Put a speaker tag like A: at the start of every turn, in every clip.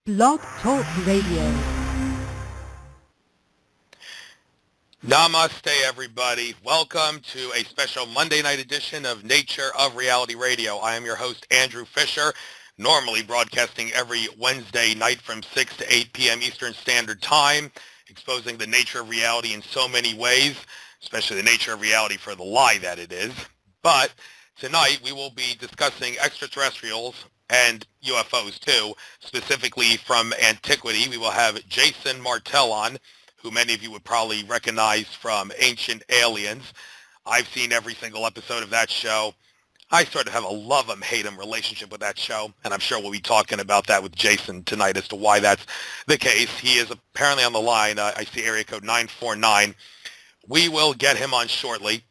A: Blog Talk Radio.
B: Namaste, everybody. Welcome to a special Monday night edition of Nature of Reality Radio. I am your host, Andrew Fisher, normally broadcasting every Wednesday night from 6 to 8 p.m. Eastern Standard Time, exposing the nature of reality in so many ways, especially the nature of reality for the lie that it is. But tonight we will be discussing extraterrestrials and UFOs too, specifically from antiquity. We will have Jason Martell on, who many of you would probably recognize from Ancient Aliens. I've seen every single episode of that show. I sort of have a love-'em, hate-'em relationship with that show, and I'm sure we'll be talking about that with Jason tonight as to why that's the case. He is apparently on the line. I see area code 949. We will get him on shortly.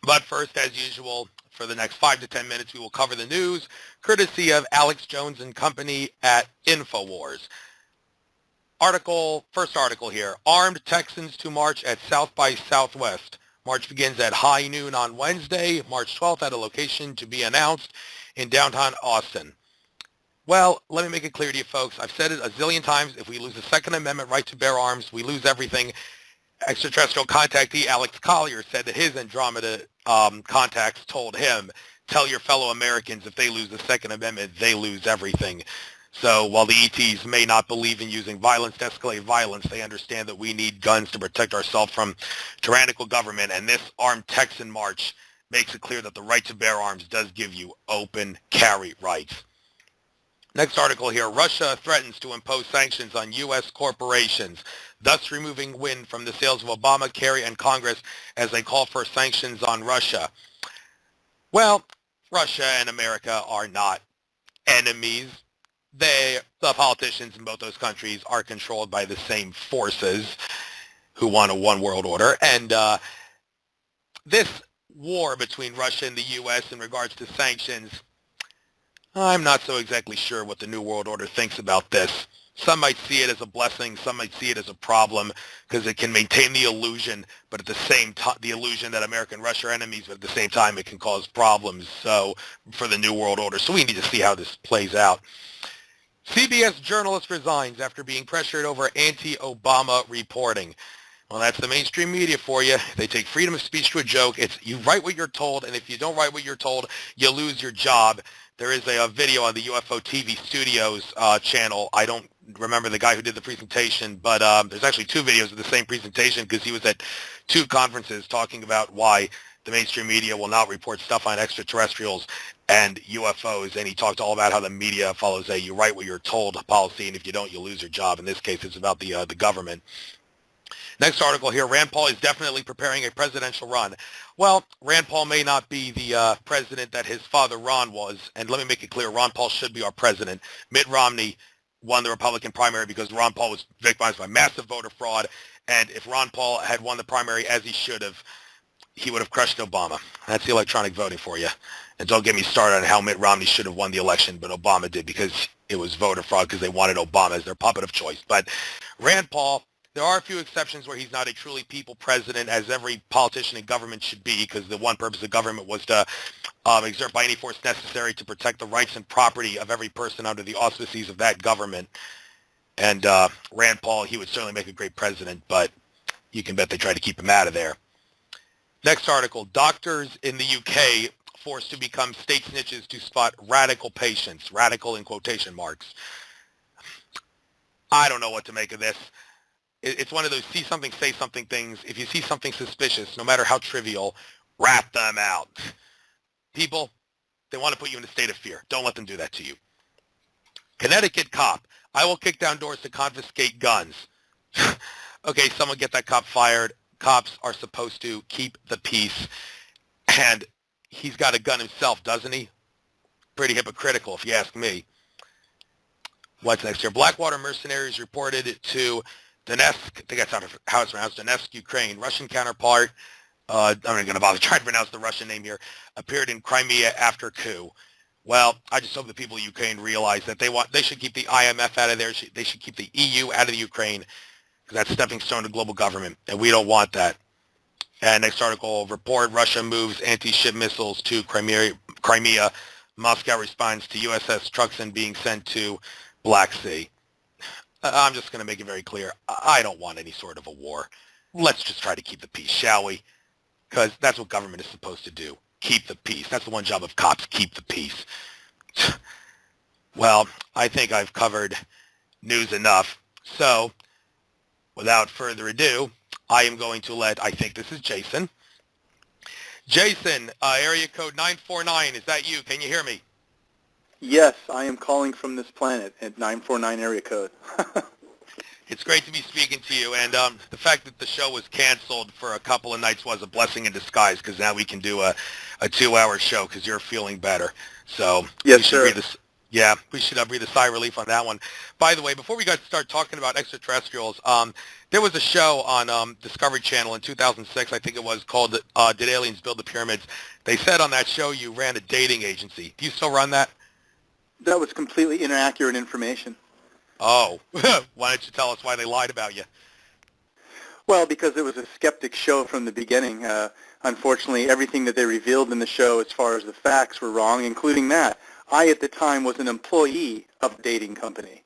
B: But first, as usual, for the next 5 to 10 minutes, we will cover the news, courtesy of Alex Jones and Company at InfoWars. First article here. Armed Texans to march at South by Southwest. March begins at high noon on Wednesday, March 12th, at a location to be announced in downtown Austin. Well, let me make it clear to you folks. I've said it a zillion times. If we lose the Second Amendment right to bear arms, we lose everything. Extraterrestrial contactee Alex Collier said that his Andromeda contacts told him, tell your fellow Americans if they lose the Second Amendment, they lose everything. So while the ETs may not believe in using violence to escalate violence, they understand that we need guns to protect ourselves from tyrannical government, and this armed Texan march makes it clear that the right to bear arms does give you open carry rights. Next article here. Russia threatens to impose sanctions on U.S. corporations, thus removing wind from the sails of Obama, Kerry, and Congress as they call for sanctions on Russia. Well, Russia and America are not enemies. The politicians in both those countries are controlled by the same forces who want a one world order. And this war between Russia and the U.S. in regards to sanctions, I'm not so exactly sure what the New World Order thinks about this. Some might see it as a blessing. Some might see it as a problem because it can maintain the illusion, but at the same time, the illusion that America and Russia are enemies, but at the same time, it can cause problems for the New World Order. So we need to see how this plays out. CBS journalist resigns after being pressured over anti-Obama reporting. Well, that's the mainstream media for you. They take freedom of speech to a joke. It's you write what you're told, and if you don't write what you're told, you lose your job. There is a video on the UFO TV Studios channel. I don't remember the guy who did the presentation, but there's actually two videos of the same presentation because he was at two conferences talking about why the mainstream media will not report stuff on extraterrestrials and UFOs, and he talked all about how the media follows a you write what you're told policy, and if you don't, you lose your job. In this case, it's about the government. Next article here, Rand Paul is definitely preparing a presidential run. Well, Rand Paul may not be the president that his father Ron was, and let me make it clear, Ron Paul should be our president. Mitt Romney won the Republican primary because Ron Paul was victimized by massive voter fraud, and if Ron Paul had won the primary as he should have, he would have crushed Obama. That's the electronic voting for you. And don't get me started on how Mitt Romney should have won the election, but Obama did because it was voter fraud because they wanted Obama as their puppet of choice. But Rand Paul, there are a few exceptions where he's not a truly people president, as every politician in government should be, because the one purpose of government was to exert by any force necessary to protect the rights and property of every person under the auspices of that government. And Rand Paul, he would certainly make a great president, but you can bet they tried to keep him out of there. Next article, doctors in the UK forced to become state snitches to spot radical patients, radical in quotation marks. I don't know what to make of this. It's one of those see something, say something things. If you see something suspicious, no matter how trivial, rat them out. People, they want to put you in a state of fear. Don't let them do that to you. Connecticut cop, I will kick down doors to confiscate guns. Okay, someone get that cop fired. Cops are supposed to keep the peace, and he's got a gun himself, doesn't he? Pretty hypocritical, if you ask me. What's next here? Blackwater mercenaries reported to Donetsk, I think that's how it's pronounced, Donetsk, Ukraine. Russian counterpart, I'm not going to bother trying to pronounce the Russian name here, appeared in Crimea after coup. Well, I just hope the people of Ukraine realize that they should keep the IMF out of there. They should keep the EU out of the Ukraine, because that's stepping stone to global government, and we don't want that. And next article, report, Russia moves anti-ship missiles to Crimea. Moscow responds to USS Truxtun being sent to Black Sea. I'm just going to make it very clear. I don't want any sort of a war. Let's just try to keep the peace, shall we? Because that's what government is supposed to do. Keep the peace. That's the one job of cops, keep the peace. Well, I think I've covered news enough. So, without further ado, I am going to I think this is Jason. Jason, area code 949, is that you? Can you hear me?
C: Yes, I am calling from this planet at 949 area code.
B: It's great to be speaking to you, and the fact that the show was canceled for a couple of nights was a blessing in disguise, because now we can do a 2-hour show because you're feeling better. So
C: yes,
B: we should
C: sir.
B: we should breathe a sigh of relief on that one. By the way, before we start talking about extraterrestrials, there was a show on Discovery Channel in 2006, I think it was, called Did Aliens Build the Pyramids? They said on that show you ran a dating agency. Do you still run that?
C: That was completely inaccurate information.
B: Oh, why don't you tell us why they lied about you?
C: Well, because it was a skeptic show from the beginning. Unfortunately, everything that they revealed in the show as far as the facts were wrong, including that. I, at the time, was an employee of a dating company.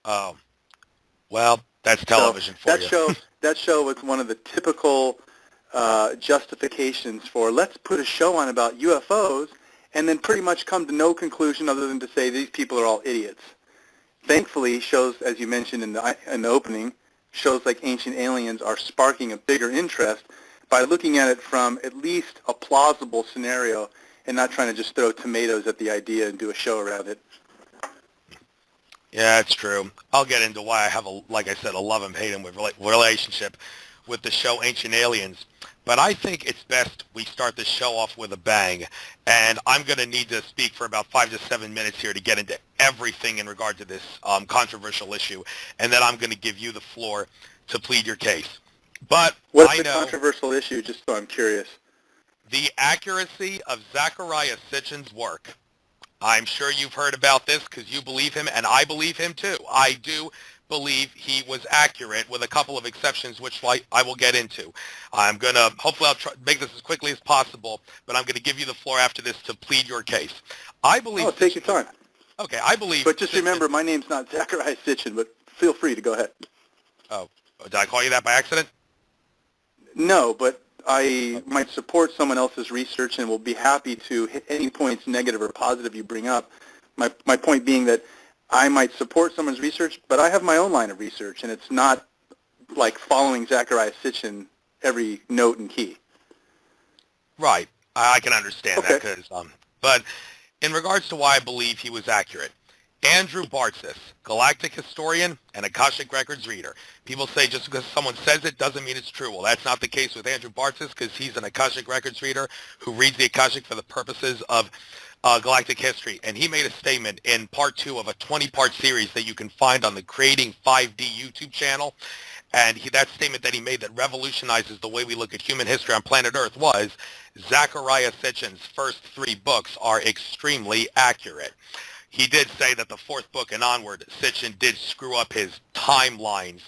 B: Oh, well, that's television for you.
C: That show was one of the typical justifications for let's put a show on about UFOs and then pretty much come to no conclusion other than to say these people are all idiots. Thankfully, shows, as you mentioned in the opening, shows like Ancient Aliens are sparking a bigger interest by looking at it from at least a plausible scenario and not trying to just throw tomatoes at the idea and do a show around it.
B: Yeah, it's true. I'll get into why I have, like I said, a love and hate relationship with the show Ancient Aliens. But I think it's best we start the show off with a bang. And I'm going to need to speak for about 5 to 7 minutes here to get into everything in regard to this controversial issue. And then I'm going to give you the floor to plead your case. But
C: what's the controversial issue, just so I'm curious?
B: The accuracy of Zecharia Sitchin's work. I'm sure you've heard about this because you believe him, and I believe him too. I do believe he was accurate with a couple of exceptions, which I will get into. I'm going to, hopefully I'll try make this as quickly as possible, but I'm going to give you the floor after this to plead your case. I believe...
C: Oh, take your time.
B: Okay, I believe...
C: But just remember, my name's not Zecharia Sitchin, but feel free to go ahead.
B: Oh, did I call you that by accident?
C: No, but I might support someone else's research and will be happy to hit any points, negative or positive, you bring up. My point being that I might support someone's research, but I have my own line of research, and it's not like following Zecharia Sitchin every note and key.
B: Right. I can understand
C: okay.
B: that. But in regards to why I believe he was accurate, Andrew Bartzis, galactic historian and Akashic Records reader. People say just because someone says it doesn't mean it's true. Well, that's not the case with Andrew Bartzis because he's an Akashic Records reader who reads the Akashic for the purposes of galactic history. And he made a statement in part 2 of a 20-part series that you can find on the Creating 5D YouTube channel. And that statement that he made that revolutionizes the way we look at human history on planet Earth was Zecharia Sitchin's first 3 books are extremely accurate. He did say that the 4th book and onward, Sitchin did screw up his timelines.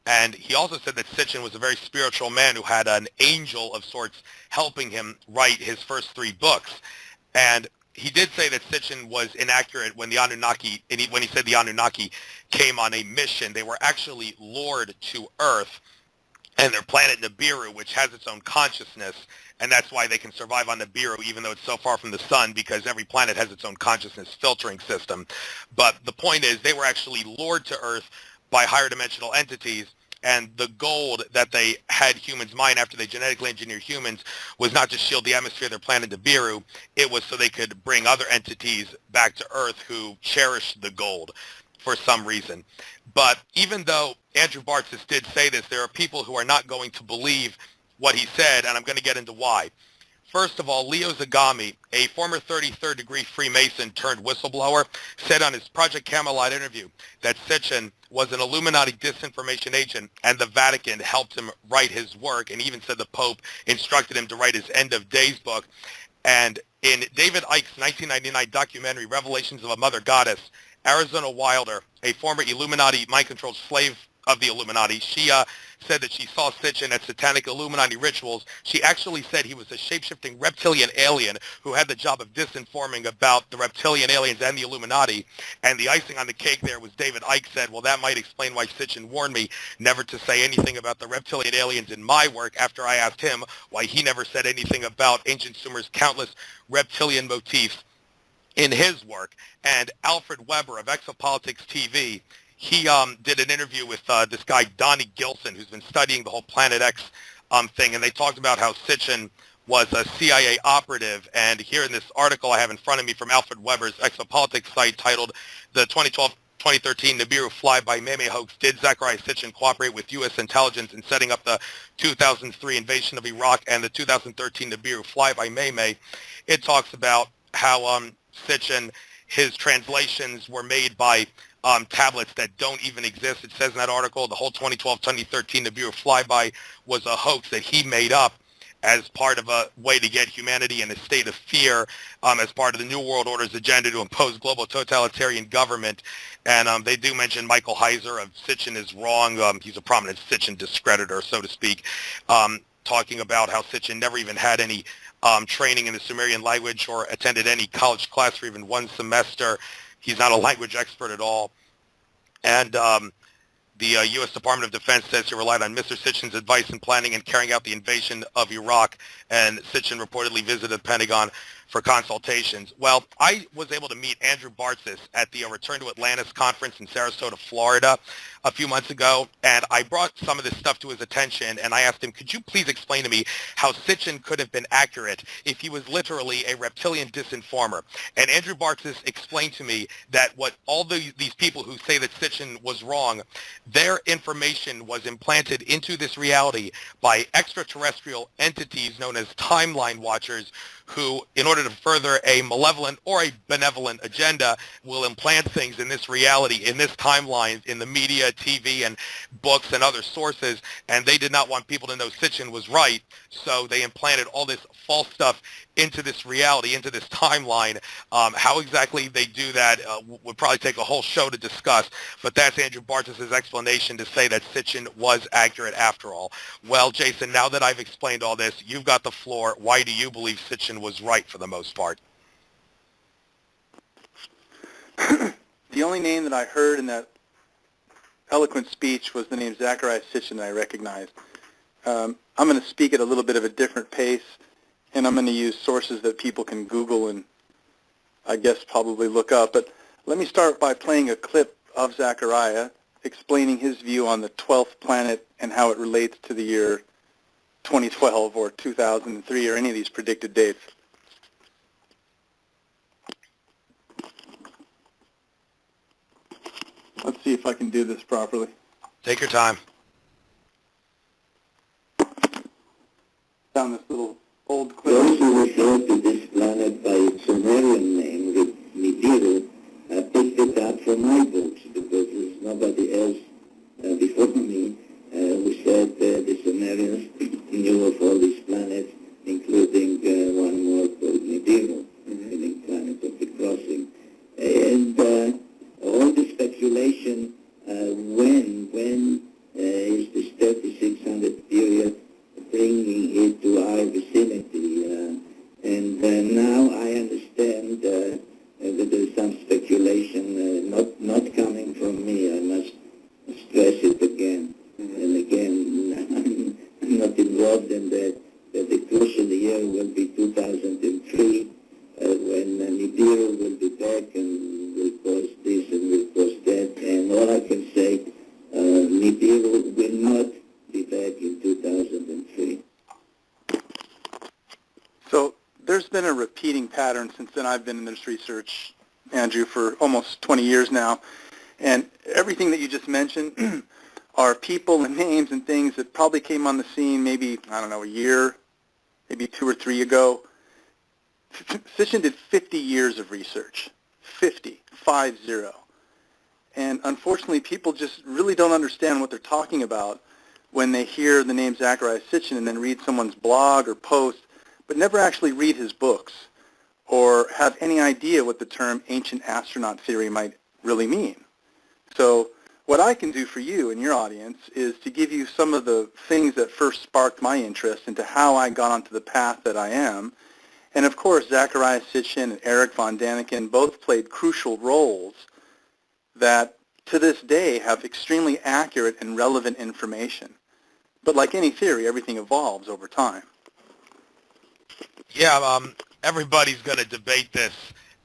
B: And he also said that Sitchin was a very spiritual man who had an angel of sorts helping him write his first 3 books. And he did say that Sitchin was inaccurate when the Anunnaki, when he said the Anunnaki came on a mission. They were actually lured to Earth and their planet Nibiru, which has its own consciousness, and that's why they can survive on Nibiru even though it's so far from the sun, because every planet has its own consciousness filtering system. But the point is they were actually lured to Earth by higher dimensional entities, and the gold that they had humans mine after they genetically engineered humans was not to shield the atmosphere of their planet Nibiru, it was so they could bring other entities back to Earth who cherished the gold for some reason. But even though Andrew Bartzis did say this, there are people who are not going to believe what he said, and I'm going to get into why. First of all, Leo Zagami, a former 33rd degree Freemason turned whistleblower, said on his Project Camelot interview that Sitchin was an Illuminati disinformation agent and the Vatican helped him write his work, and even said the Pope instructed him to write his End of Days book. And in David Icke's 1999 documentary, Revelations of a Mother Goddess, Arizona Wilder, a former Illuminati mind-controlled slave of the Illuminati. She said that she saw Sitchin at satanic Illuminati rituals. She actually said he was a shape-shifting reptilian alien who had the job of disinforming about the reptilian aliens and the Illuminati. And the icing on the cake there was David Icke said, well, that might explain why Sitchin warned me never to say anything about the reptilian aliens in my work after I asked him why he never said anything about ancient Sumer's countless reptilian motifs in his work. And Alfred Weber of Exopolitics TV, he did an interview with this guy, Donnie Gilson, who's been studying the whole Planet X thing, and they talked about how Sitchin was a CIA operative. And here in this article I have in front of me from Alfred Weber's Exopolitics site titled The 2013 Nibiru Fly-by Meme Hoax, Did Zachariah Sitchin Cooperate with U.S. Intelligence in Setting Up the 2003 Invasion of Iraq and the 2013 Nibiru Fly-by Meme? It talks about how Sitchin, his translations were made by tablets that don't even exist. It says in that article the whole 2012-2013 Nibiru flyby was a hoax that he made up as part of a way to get humanity in a state of fear as part of the New World Order's agenda to impose global totalitarian government. And they do mention Michael Heiser of Sitchin is wrong. He's a prominent Sitchin discreditor, so to speak, talking about how Sitchin never even had any training in the Sumerian language or attended any college class for even one semester. He's not a language expert at all. And the U.S. Department of Defense says he relied on Mr. Sitchin's advice in planning and carrying out the invasion of Iraq, and Sitchin reportedly visited the Pentagon for consultations. Well, I was able to meet Andrew Bartzis at the Return to Atlantis conference in Sarasota, Florida a few months ago, and I brought some of this stuff to his attention, and I asked him, could you please explain to me how Sitchin could have been accurate if he was literally a reptilian disinformer? And Andrew Bartzis explained to me that what all these people who say that Sitchin was wrong, their information was implanted into this reality by extraterrestrial entities known as timeline watchers who, in order to further a malevolent or a benevolent agenda, will implant things in this reality, in this timeline, in the media, TV, and books and other sources, and they did not want people to know Sitchin was right, so they implanted all this false stuff into this reality, into this timeline. How exactly they do that would probably take a whole show to discuss, but that's Andrew Bartzis' explanation to say that Sitchin was accurate after all. Well, Jason, now that I've explained all this, you've got the floor. Why do you believe Sitchin was right for the most part?
C: The only name that I heard in that eloquent speech was the name Zachariah Sitchin that I recognized. I'm going to speak at a little bit of a different pace, and I'm going to use sources that people can Google and I guess probably look up. But let me start by playing a clip of Zachariah explaining his view on the 12th planet and how it relates to the year 2012 or 2003 or any of these predicted dates. Let's see if I can do this properly.
B: Take your time.
C: Found this little old clip.
D: Those who refer to this planet by its Sumerian name, Nibiru, picked it up from my books because there's nobody else before me who said the Sumerians knew of all these planets, including one more called Nibiru, meaning planet of the crossing. And all the speculation when is this 3600 period bringing it to our vicinity. And now I understand that there's some speculation not coming from me. I must stress it again. And again, I'm not involved in that the crucial year will be 2003, when Nibiru will be back and will cause this and will cause that. And all I can say, Nibiru will not be back in 2003.
C: So there's been a repeating pattern since then. I've been in this research, Andrew, for almost 20 years now. And everything that you just mentioned are people and names and things that probably came on the scene maybe, I don't know, a year, maybe 2 or 3 ago. Sitchin did 50 years of research, 50. And unfortunately, people just really don't understand what they're talking about when they hear the name Zachariah Sitchin and then read someone's blog or post, but never actually read his books or have any idea what the term ancient astronaut theory might really mean. So what what I can do for you and your audience is to give you some of the things that first sparked my interest into how I got onto the path that I am. And of course, Zachariah Sitchin and Eric von Daniken both played crucial roles that to this day have extremely accurate and relevant information. But like any theory, everything evolves over time.
B: Yeah, everybody's going to debate this.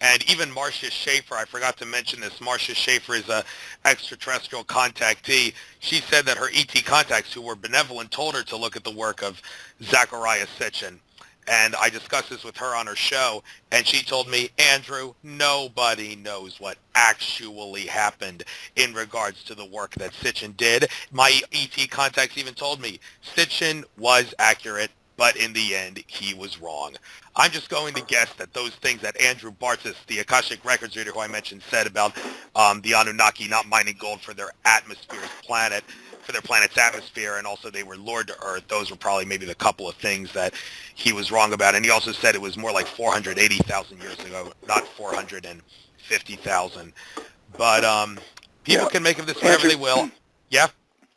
B: And even Marcia Schaefer, I forgot to mention this, Marcia Schaefer is a extraterrestrial contactee. She said that her ET contacts who were benevolent told her to look at the work of Zachariah Sitchin. And I discussed this with her on her show, and she told me, Andrew, nobody knows what actually happened in regards to the work that Sitchin did. My ET contacts even told me Sitchin was accurate, but in the end, he was wrong. I'm just going to guess that those things that Andrew Bartis, the Akashic Records reader who I mentioned, said about the Anunnaki not mining gold for their planet's atmosphere, and also they were lured to Earth, those were probably maybe the couple of things that he was wrong about. And he also said it was more like 480,000 years ago, not 450,000. But people can make of this whatever they will. Yeah?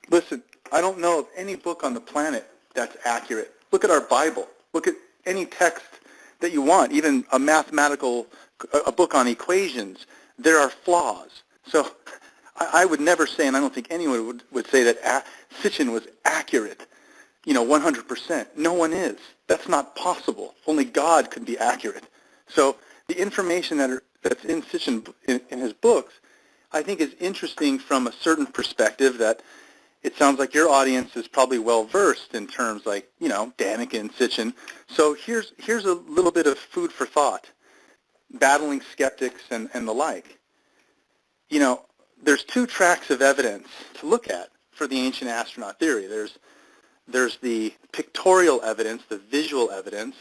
C: Listen, I don't know of any book on the planet that's accurate. Look at our Bible. Look at any text that you want, even a book on equations. There are flaws. So I would never say, and I don't think anyone would say that Sitchin was accurate, 100%. No one is. That's not possible. Only God could be accurate. So the information that's in Sitchin in his books, I think is interesting from a certain perspective that it sounds like your audience is probably well-versed in terms like, Daniken and Sitchin. So here's a little bit of food for thought, battling skeptics and the like. There's two tracks of evidence to look at for the ancient astronaut theory. There's the pictorial evidence, the visual evidence,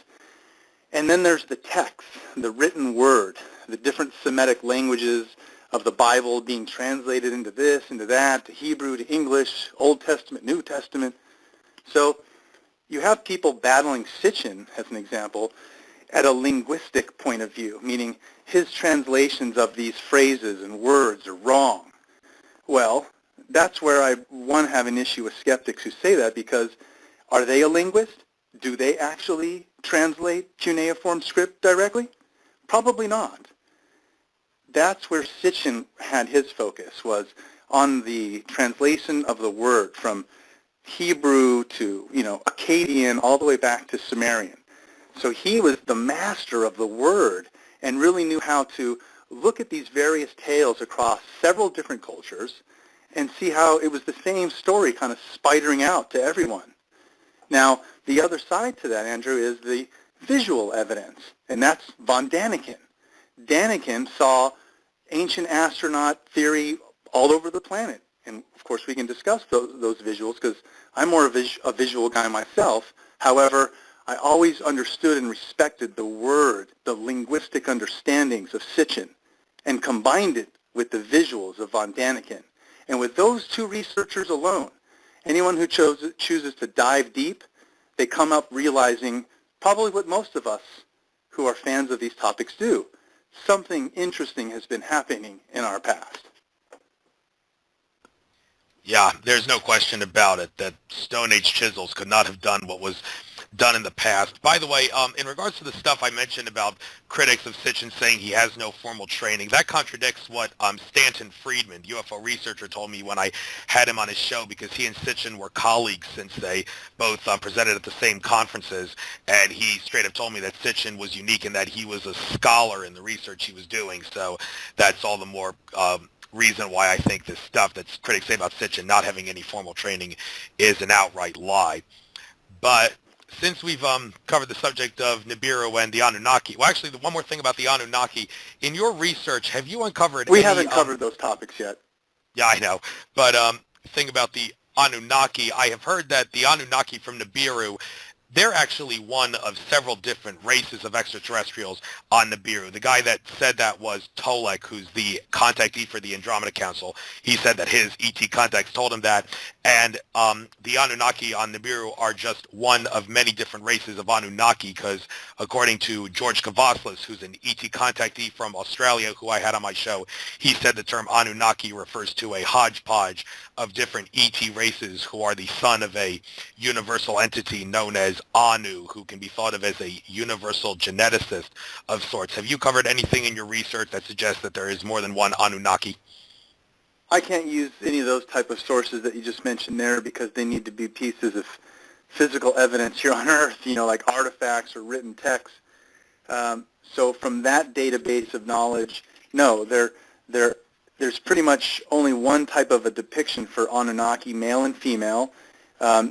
C: and then there's the text, the written word, the different Semitic languages of the Bible being translated into this, into that, to Hebrew, to English, Old Testament, New Testament. So you have people battling Sitchin, as an example, at a linguistic point of view, meaning his translations of these phrases and words are wrong. Well, that's where I, have an issue with skeptics who say that, because are they a linguist? Do they actually translate cuneiform script directly? Probably not. That's where Sitchin had his focus, was on the translation of the word from Hebrew to, Akkadian, all the way back to Sumerian. So he was the master of the word and really knew how to look at these various tales across several different cultures and see how it was the same story kind of spidering out to everyone. Now, the other side to that, Andrew, is the visual evidence, and that's von Daniken. Daniken saw ancient astronaut theory all over the planet. And, of course, we can discuss those visuals because I'm more a visual guy myself. However, I always understood and respected the word, the linguistic understandings of Sitchin, and combined it with the visuals of von Daniken. And with those two researchers alone, anyone who chooses to dive deep, they come up realizing probably what most of us who are fans of these topics do. Something interesting has been happening in our past.
B: Yeah, there's no question about it that Stone Age chisels could not have done what was done in the past. By the way, in regards to the stuff I mentioned about critics of Sitchin saying he has no formal training, that contradicts what Stanton Friedman, the UFO researcher, told me when I had him on his show, because he and Sitchin were colleagues since they both presented at the same conferences, and he straight up told me that Sitchin was unique in that he was a scholar in the research he was doing. So that's all the more reason why I think this stuff that critics say about Sitchin not having any formal training is an outright lie. But since we've covered the subject of Nibiru and the Anunnaki, well, actually, one more thing about the Anunnaki. In your research, have you uncovered
C: We haven't covered those topics yet.
B: Yeah, I know. But thing about the Anunnaki, I have heard that the Anunnaki from Nibiru, they're actually one of several different races of extraterrestrials on Nibiru. The guy that said that was Tolek, who's the contactee for the Andromeda Council. He said that his ET contacts told him that. And the Anunnaki on Nibiru are just one of many different races of Anunnaki, because according to George Kavaslis, who's an ET contactee from Australia, who I had on my show, he said the term Anunnaki refers to a hodgepodge of different ET races who are the son of a universal entity known as Anu, who can be thought of as a universal geneticist of sorts. Have you covered anything in your research that suggests that there is more than one Anunnaki?
C: I can't use any of those type of sources that you just mentioned there because they need to be pieces of physical evidence here on Earth, like artifacts or written texts. So from that database of knowledge, no, there's pretty much only one type of a depiction for Anunnaki, male and female.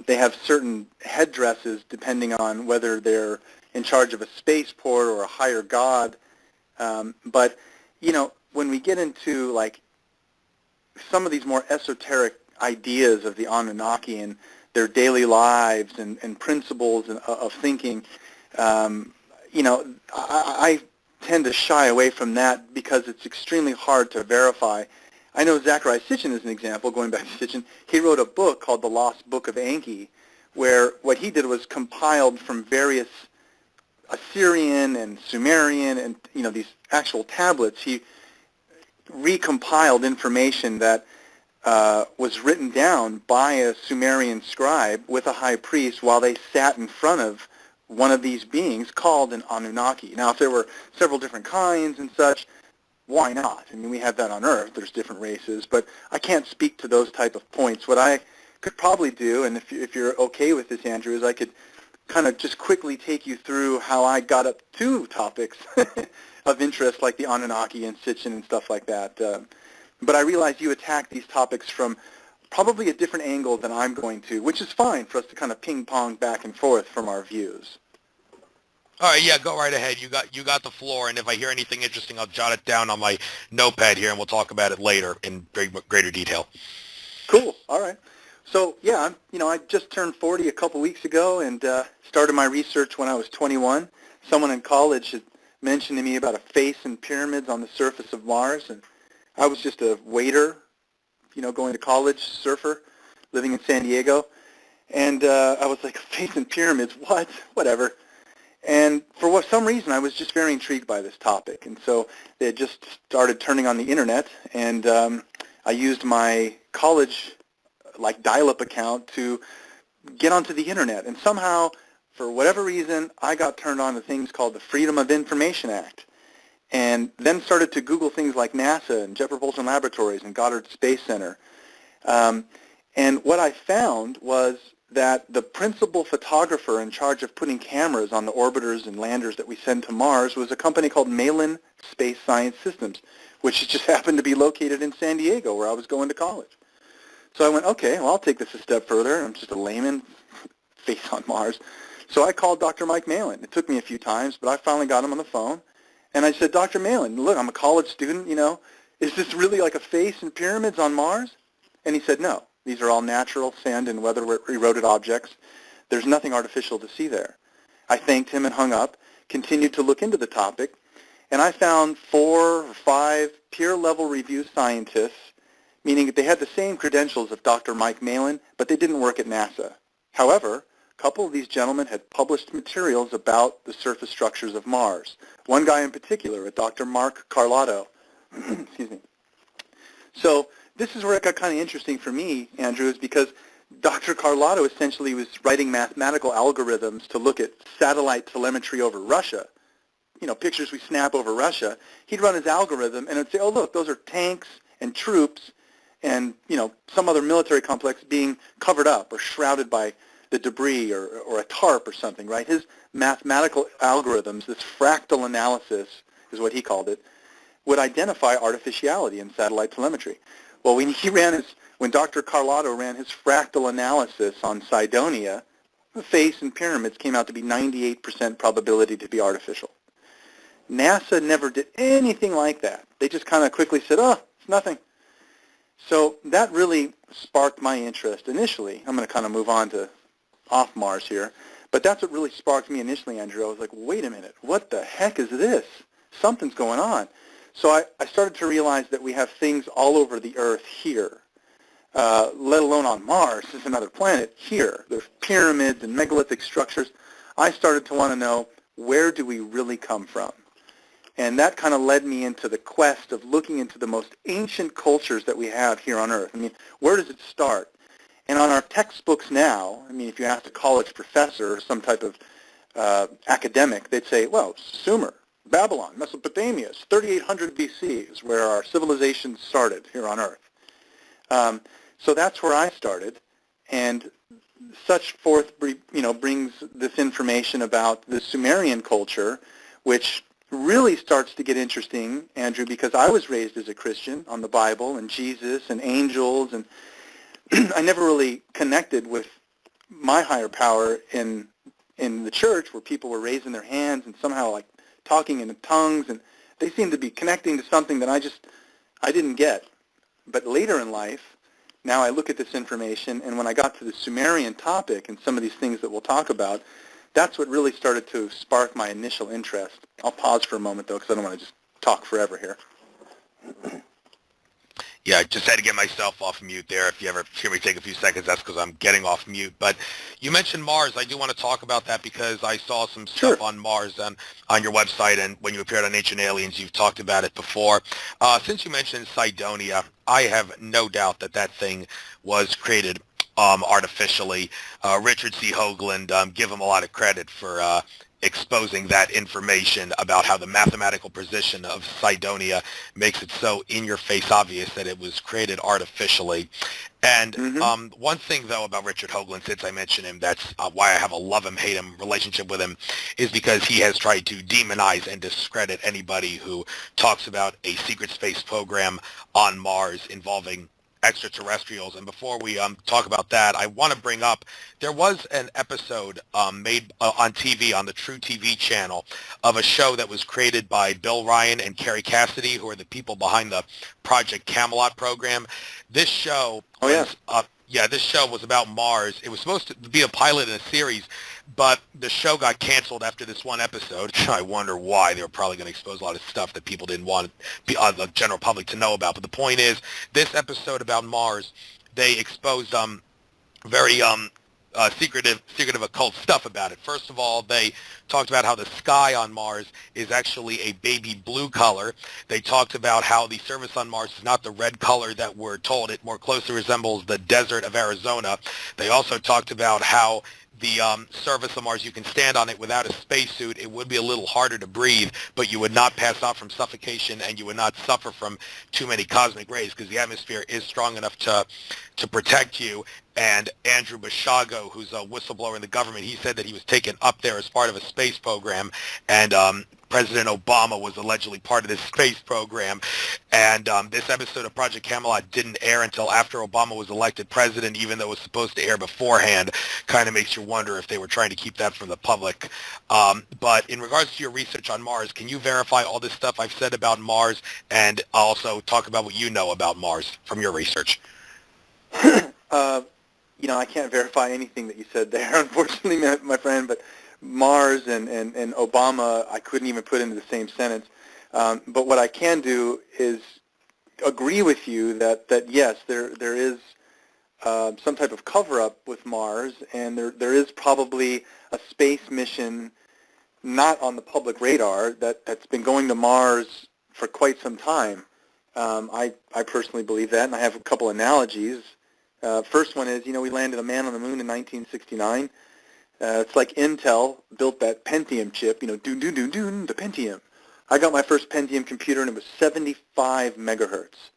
C: They have certain headdresses depending on whether they're in charge of a spaceport or a higher god. But, when we get into, like, some of these more esoteric ideas of the Anunnaki and their daily lives and principles of thinking, I tend to shy away from that because it's extremely hard to verify. I know Zachariah Sitchin is an example, going back to Sitchin. He wrote a book called The Lost Book of Enki, where what he did was compiled from various Assyrian and Sumerian and, these actual tablets. He recompiled information that was written down by a Sumerian scribe with a high priest while they sat in front of one of these beings called an Anunnaki. Now, if there were several different kinds and such, why not? I mean, we have that on Earth. There's different races, but I can't speak to those type of points. What I could probably do, and if you're okay with this, Andrew, is I could kind of just quickly take you through how I got up to topics of interest like the Anunnaki and Sitchin and stuff like that. But I realize you attack these topics from probably a different angle than I'm going to, which is fine for us to kind of ping-pong back and forth from our views.
B: All right, yeah, go right ahead. You got the floor, and if I hear anything interesting, I'll jot it down on my notepad here, and we'll talk about it later in greater detail.
C: Cool. All right. So, yeah, I just turned 40 a couple weeks ago and started my research when I was 21. Someone in college had mentioned to me about a face in pyramids on the surface of Mars, and I was just a waiter, going to college, surfer, living in San Diego, and I was like, a face in pyramids, what? Whatever. And for some reason, I was just very intrigued by this topic, and so they had just started turning on the internet, and I used my college dial-up account to get onto the internet, and somehow, for whatever reason, I got turned on to things called the Freedom of Information Act, and then started to Google things like NASA and Jet Propulsion Laboratories and Goddard Space Center. And what I found was that the principal photographer in charge of putting cameras on the orbiters and landers that we send to Mars was a company called Malin Space Science Systems, which just happened to be located in San Diego, where I was going to college. So I went, okay, well, I'll take this a step further. I'm just a layman, face on Mars. So I called Dr. Mike Malin. It took me a few times, but I finally got him on the phone. And I said, Dr. Malin, look, I'm a college student, is this really like a face in pyramids on Mars? And he said, no, these are all natural sand and weather-eroded objects. There's nothing artificial to see there. I thanked him and hung up, continued to look into the topic, and I found 4 or 5 peer-level review scientists, meaning that they had the same credentials of Dr. Mike Malin, but they didn't work at NASA. However, a couple of these gentlemen had published materials about the surface structures of Mars. One guy in particular, a Dr. Mark Carlotto. Excuse me. So this is where it got kind of interesting for me, Andrew, is because Dr. Carlotto essentially was writing mathematical algorithms to look at satellite telemetry over Russia, pictures we snap over Russia. He'd run his algorithm and it'd say, oh, look, those are tanks and troops and, some other military complex being covered up or shrouded by the debris or a tarp or something, right? His mathematical algorithms, this fractal analysis is what he called it, would identify artificiality in satellite telemetry. Well, when Dr. Carlotto ran his fractal analysis on Cydonia, the face and pyramids came out to be 98% probability to be artificial. NASA never did anything like that. They just kind of quickly said, oh, it's nothing. So that really sparked my interest initially. I'm going to kind of move on to off Mars here. But that's what really sparked me initially, Andrew. I was like, wait a minute, what the heck is this? Something's going on. So I started to realize that we have things all over the Earth here, let alone on Mars. This is another planet here. There's pyramids and megalithic structures. I started to want to know, where do we really come from? And that kind of led me into the quest of looking into the most ancient cultures that we have here on Earth. I mean, where does it start? And on our textbooks now, I mean, if you ask a college professor or some type of academic, they'd say, well, Sumer, Babylon, Mesopotamia, 3800 BC is where our civilization started here on Earth. So that's where I started, and such forth, brings this information about the Sumerian culture, which really starts to get interesting, Andrew, because I was raised as a Christian on the Bible and Jesus and angels, and I never really connected with my higher power in the church, where people were raising their hands and somehow like talking in tongues, and they seemed to be connecting to something that I didn't get. But later in life, now I look at this information, and when I got to the Sumerian topic and some of these things that we'll talk about, that's what really started to spark my initial interest. I'll pause for a moment, though, because I don't want to just talk forever here.
B: Yeah, I just had to get myself off mute there. If you ever hear me take a few seconds, that's because I'm getting off mute. But you mentioned Mars. I do want to talk about that because I saw some stuff on Mars on your website, and when you appeared on Ancient Aliens, you've talked about it before. Since you mentioned Cydonia, I have no doubt that thing was created artificially. Richard C. Hoagland, give him a lot of credit for exposing that information about how the mathematical position of Cydonia makes it so in-your-face obvious that it was created artificially. And one thing, though, about Richard Hoagland, since I mentioned him, that's why I have a love-him-hate-him relationship with him, is because he has tried to demonize and discredit anybody who talks about a secret space program on Mars involving extraterrestrials. And before we talk about that, I want to bring up, there was an episode made on TV, on the True TV channel, of a show that was created by Bill Ryan and Kerry Cassidy, who are the people behind the Project Camelot program. This show this show was about Mars. It was supposed to be a pilot in a series, but the show got canceled after this one episode. I wonder why. They were probably going to expose a lot of stuff that people didn't want the general public to know about. But the point is, this episode about Mars, they exposed very secretive occult stuff about it. First of all, they talked about how the sky on Mars is actually a baby blue color. They talked about how the surface on Mars is not the red color that we're told. It more closely resembles the desert of Arizona. They also talked about how the surface of Mars, you can stand on it without a spacesuit. It would be a little harder to breathe, but you would not pass out from suffocation, and you would not suffer from too many cosmic rays because the atmosphere is strong enough to protect you. And Andrew Bashago, who's a whistleblower in the government, he said that he was taken up there as part of a space program, and President Obama was allegedly part of this space program. And this episode of Project Camelot didn't air until after Obama was elected president, even though it was supposed to air beforehand. Kind of makes you wonder if they were trying to keep that from the public. But in regards to your research on Mars, can you verify all this stuff I've said about Mars, and also talk about what you know about Mars from your research?
C: I can't verify anything that you said there, unfortunately, my friend, but Mars and Obama, I couldn't even put into the same sentence. But what I can do is agree with you that yes, there is some type of cover-up with Mars, and there is probably a space mission not on the public radar that's been going to Mars for quite some time. I personally believe that, and I have a couple analogies. First one is, we landed a man on the moon in 1969. It's like Intel built that Pentium chip, the Pentium. I got my first Pentium computer, and it was 75 megahertz.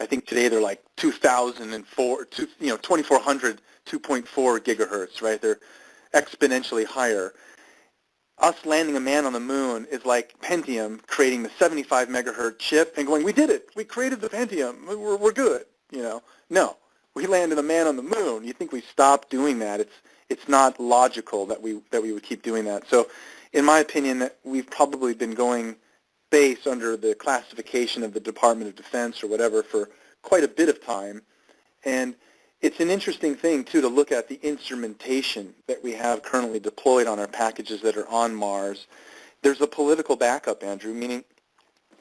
C: I think today they're like 2400, 2.4 gigahertz, right? They're exponentially higher. Us landing a man on the moon is like Pentium creating the 75 megahertz chip and going, we did it. We created the Pentium. We're good, No. We landed a man on the moon. You think we stopped doing that? It's not logical that we would keep doing that. So, in my opinion, that we've probably been going space under the classification of the Department of Defense or whatever for quite a bit of time. And it's an interesting thing, too, to look at the instrumentation that we have currently deployed on our packages that are on Mars. There's a political backup, Andrew, meaning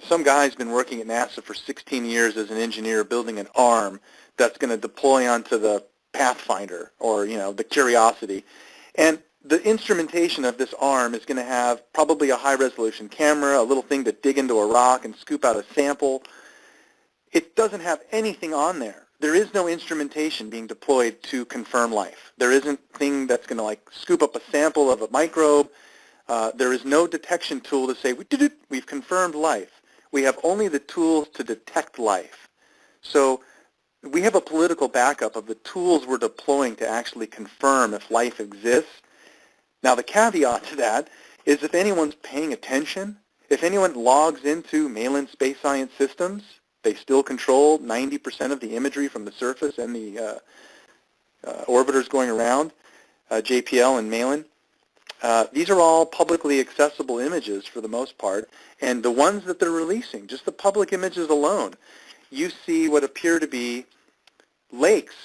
C: some guy's been working at NASA for 16 years as an engineer building an arm that's going to deploy onto the Pathfinder or, the Curiosity. And the instrumentation of this arm is going to have probably a high-resolution camera, a little thing to dig into a rock and scoop out a sample. It doesn't have anything on there. There is no instrumentation being deployed to confirm life. There isn't a thing that's going to scoop up a sample of a microbe. There is no detection tool to say, we've confirmed life. We have only the tools to detect life. So we have a political backup of the tools we're deploying to actually confirm if life exists. Now, the caveat to that is if anyone's paying attention, if anyone logs into Malin Space Science Systems, they still control 90% of the imagery from the surface and the orbiters going around, JPL and Malin. These are all publicly accessible images for the most part, and the ones that they're releasing, just the public images alone, you see what appear to be lakes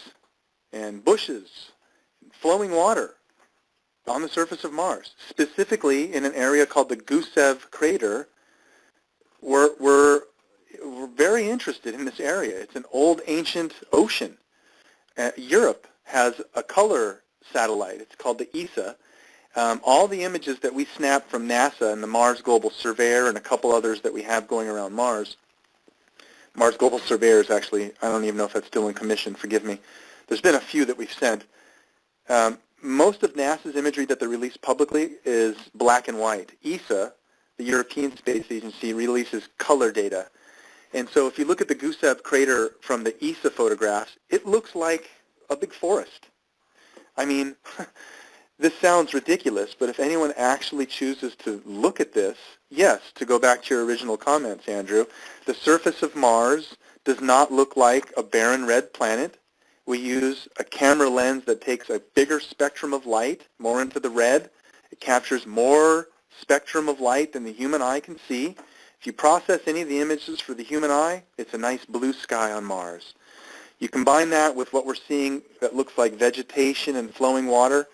C: and bushes, flowing water on the surface of Mars, specifically in an area called the Gusev crater. We're very interested in this area. It's an old ancient ocean. Europe has a color satellite. It's called the ESA. All the images that we snap from NASA and the Mars Global Surveyor and a couple others that we have going around Mars Global Surveyor is actually, I don't even know if that's still in commission, forgive me. There's been a few that we've sent. Most of NASA's imagery that they release publicly is black and white. ESA, the European Space Agency, releases color data. And so if you look at the Gusev crater from the ESA photographs, it looks like a big forest. I mean, this sounds ridiculous, but if anyone actually chooses to look at this, yes, to go back to your original comments, Andrew, the surface of Mars does not look like a barren red planet. We use a camera lens that takes a bigger spectrum of light, more into the red. It captures more spectrum of light than the human eye can see. If you process any of the images for the human eye, it's a nice blue sky on Mars. You combine that with what we're seeing that looks like vegetation and flowing water,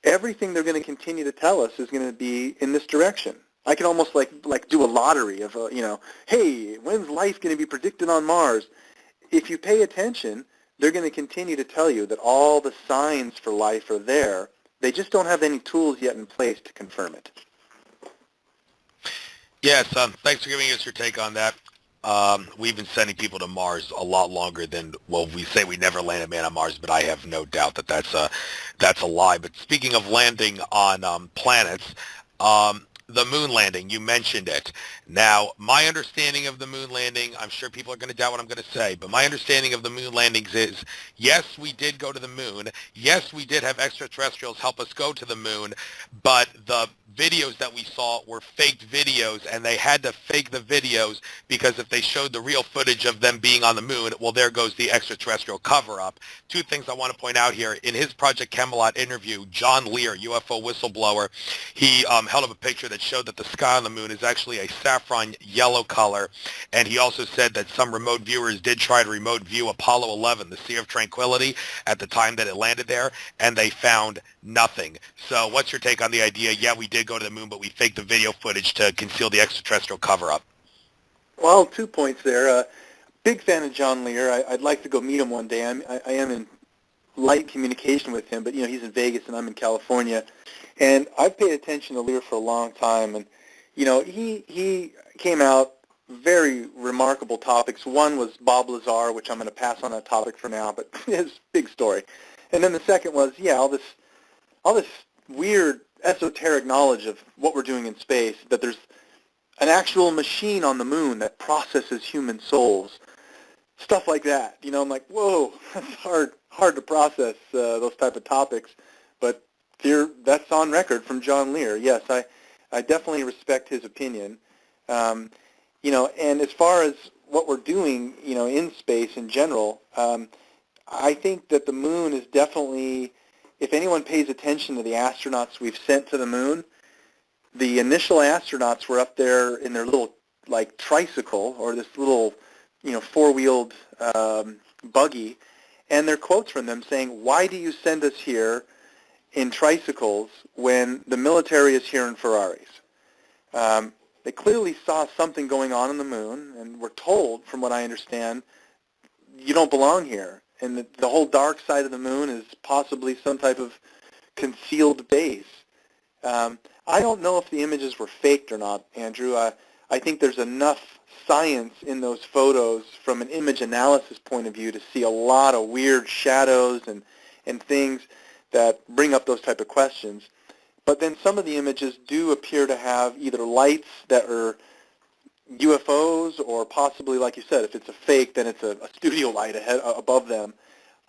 C: everything they're going to continue to tell us is going to be in this direction. I can almost like do a lottery of, hey, when's life going to be predicted on Mars? If you pay attention, they're going to continue to tell you that all the signs for life are there. They just don't have any tools yet in place to confirm it.
B: Yes, thanks for giving us your take on that. We've been sending people to Mars a lot longer than, well, we say we never landed a man on Mars, but I have no doubt that that's a lie. But speaking of landing on planets, the moon landing, you mentioned it. Now, my understanding of the moon landing, I'm sure people are going to doubt what I'm going to say, but my understanding of the moon landings is, yes, we did go to the moon. Yes, we did have extraterrestrials help us go to the moon, but the videos that we saw were faked videos, and they had to fake the videos because if they showed the real footage of them being on the moon, well, there goes the extraterrestrial cover-up. Two things I want to point out here. In his Project Camelot interview, John Lear, UFO whistleblower, he held up a picture that showed that the sky on the moon is actually a saffron yellow color, and he also said that some remote viewers did try to remote view Apollo 11, the Sea of Tranquility, at the time that it landed there, and they found nothing. So what's your take on the idea, yeah, we did go to the moon, but we faked the video footage to conceal the extraterrestrial cover-up?
C: Well, 2 points there. Big fan of John Lear. I'd like to go meet him one day. I am in light communication with him, but, he's in Vegas and I'm in California. And I've paid attention to Lear for a long time, and, he came out very remarkable topics. One was Bob Lazar, which I'm going to pass on that topic for now, but his big story. And then the second was, all this weird esoteric knowledge of what we're doing in space, that there's an actual machine on the moon that processes human souls, stuff like that. I'm like, whoa, that's hard to process those type of topics, but that's on record from John Lear. Yes, I definitely respect his opinion. And as far as what we're doing, in space in general, I think that the moon is definitely, if anyone pays attention to the astronauts we've sent to the moon, the initial astronauts were up there in their little, tricycle or this little, four-wheeled buggy, And there are quotes from them saying, why do you send us here in tricycles when the military is here in Ferraris? They clearly saw something going on the moon and were told, from what I understand, you don't belong here. And the whole dark side of the moon is possibly some type of concealed base. I don't know if the images were faked or not, Andrew. I think there's enough science in those photos from an image analysis point of view to see a lot of weird shadows and things that bring up those type of questions. But then some of the images do appear to have either lights that are UFOs or possibly, like you said, if it's a fake, then it's a studio light above them.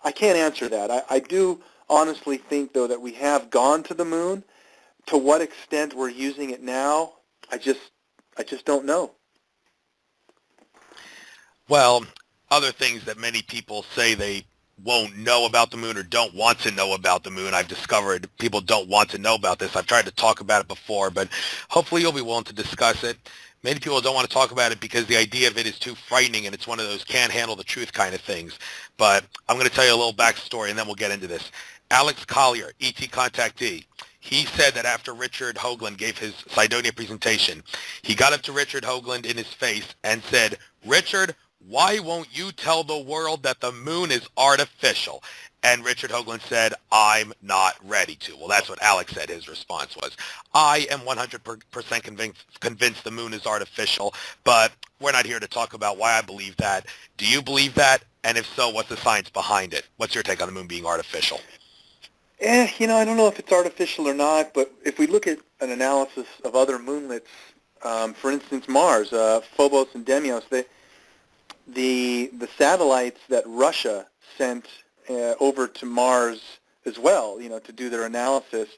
C: I can't answer that. I do honestly think, though, that we have gone to the moon. To what extent we're using it now, I just don't know.
B: Well, other things that many people say they won't know about the moon or don't want to know about the moon. I've discovered people don't want to know about this. I've tried to talk about it before, but hopefully you'll be willing to discuss it. Many people don't want to talk about it because the idea of it is too frightening, and it's one of those can't handle the truth kind of things. But I'm going to tell you a little backstory, and then we'll get into this. Alex Collier, ET contactee, he said that after Richard Hoagland gave his Cydonia presentation, he got up to Richard Hoagland in his face and said, "Richard, why won't you tell the world that the moon is artificial?" And Richard Hoagland said, "I'm not ready to." Well, that's what Alex said his response was. I am 100% convinced the moon is artificial, but we're not here to talk about why I believe that. Do you believe that? And if so, what's the science behind it? What's your take on the moon being artificial?
C: I don't know if it's artificial or not, but if we look at an analysis of other moonlets, for instance, Mars, Phobos and Deimos, the satellites that Russia sent over to Mars as well, to do their analysis,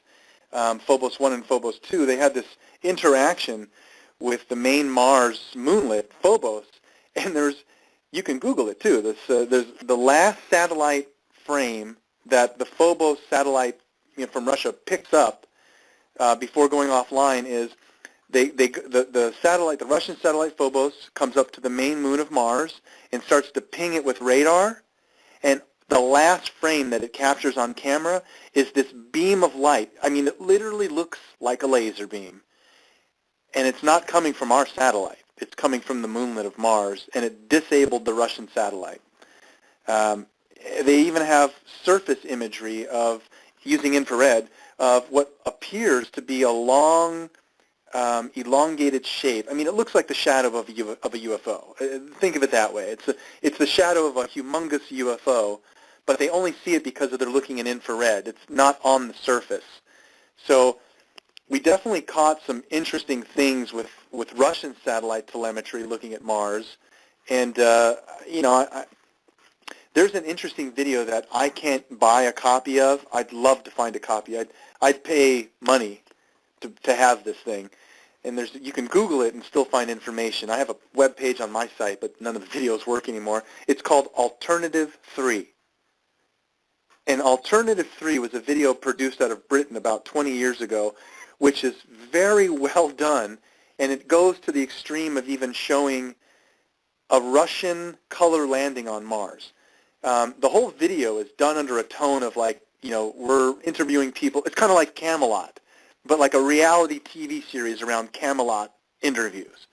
C: Phobos 1 and Phobos 2, they had this interaction with the main Mars moonlet, Phobos, and you can Google it too. There's the last satellite frame that the Phobos satellite from Russia picks up before going offline is the satellite, the Russian satellite Phobos, comes up to the main moon of Mars and starts to ping it with radar, and the last frame that it captures on camera is this beam of light. I mean, it literally looks like a laser beam, and it's not coming from our satellite. It's coming from the moonlet of Mars, and it disabled the Russian satellite. They even have surface imagery of using infrared of what appears to be a long, elongated shape. I mean, it looks like the shadow of a UFO. Think of it that way. It's the shadow of a humongous UFO, but they only see it because they're looking in infrared. It's not on the surface. So we definitely caught some interesting things with Russian satellite telemetry looking at Mars, and there's an interesting video that I can't buy a copy of. I'd love to find a copy. I'd pay money to have this thing. And you can Google it and still find information. I have a web page on my site, but none of the videos work anymore. It's called Alternative 3. And Alternative 3 was a video produced out of Britain about 20 years ago, which is very well done, and it goes to the extreme of even showing a Russian color landing on Mars. The whole video is done under a tone of we're interviewing people. It's kind of like Camelot, but like a reality TV series around Camelot interviews.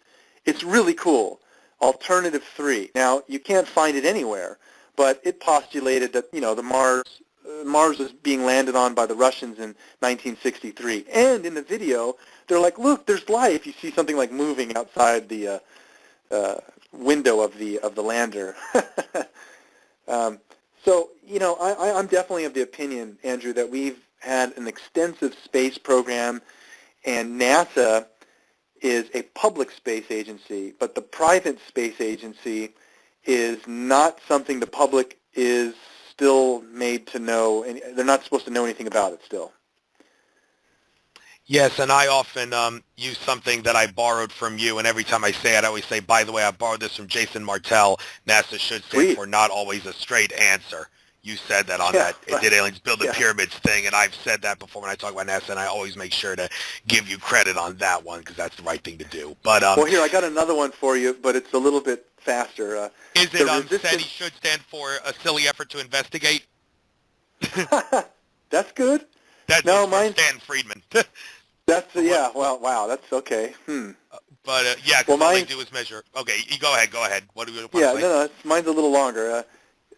C: It's really cool. Alternative 3. Now, you can't find it anywhere, but it postulated that, the Mars was being landed on by the Russians in 1963. And in the video, they're like, look, there's life. You see something like moving outside the window of the lander. I'm definitely of the opinion, Andrew, that we've had an extensive space program, and NASA is a public space agency, but the private space agency is not something the public is still made to know, and they're not supposed to know anything about it still.
B: Yes, and I often use something that I borrowed from you, and every time I say it, I always say, by the way, I borrowed this from Jason Martell. NASA should stand for not always a straight answer. You said that on that Did Aliens Build the Pyramids thing, and I've said that before when I talk about NASA, and I always make sure to give you credit on that one because that's the right thing to do. But
C: well, here, I got another one for you, but it's a little bit faster.
B: Is
C: The
B: it
C: resistance-
B: SETI should stand for a silly effort to investigate?
C: That's good.
B: That's
C: No,
B: for
C: mine-
B: Stan Friedman.
C: That's yeah. Well, wow. That's okay.
B: But yeah, because
C: Well,
B: all they
C: mine-
B: do is measure. Okay, you go ahead. Go ahead. What do we want
C: Yeah,
B: to say?
C: no, mine's a little longer.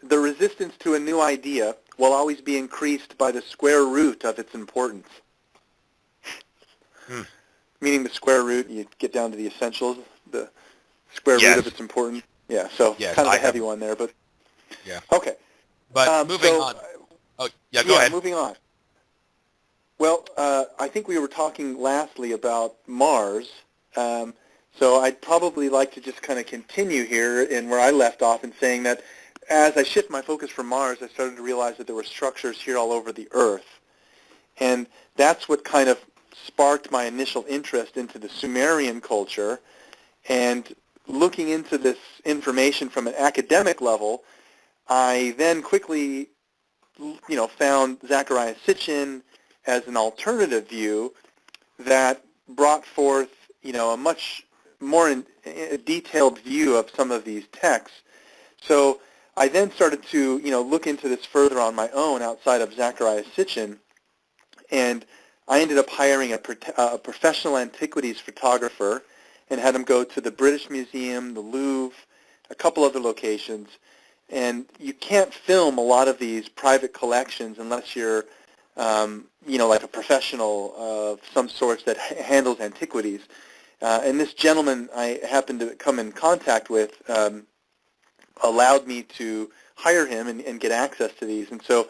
C: The resistance to a new idea will always be increased by the square root of its importance. Meaning the square root, you get down to the essentials, the square root
B: Yes.
C: of its importance. Yeah, so
B: Yes,
C: kind of
B: I
C: a heavy
B: have-
C: one there, but
B: Yeah.
C: okay.
B: But moving
C: so,
B: on. Oh, yeah, go ahead.
C: moving on. Well, I think we were talking lastly about Mars, so I'd probably like to just kind of continue here in where I left off in saying that as I shift my focus from Mars, I started to realize that there were structures here all over the Earth. And that's what kind of sparked my initial interest into the Sumerian culture. And looking into this information from an academic level, I then quickly, found Zecharia Sitchin as an alternative view that brought forth, a much more detailed view of some of these texts. So I then started to, look into this further on my own outside of Zecharia Sitchin, and I ended up hiring a professional antiquities photographer and had him go to the British Museum, the Louvre, a couple other locations. And you can't film a lot of these private collections unless you're, like a professional of some sort that handles antiquities. And this gentleman I happened to come in contact with allowed me to hire him and get access to these. And so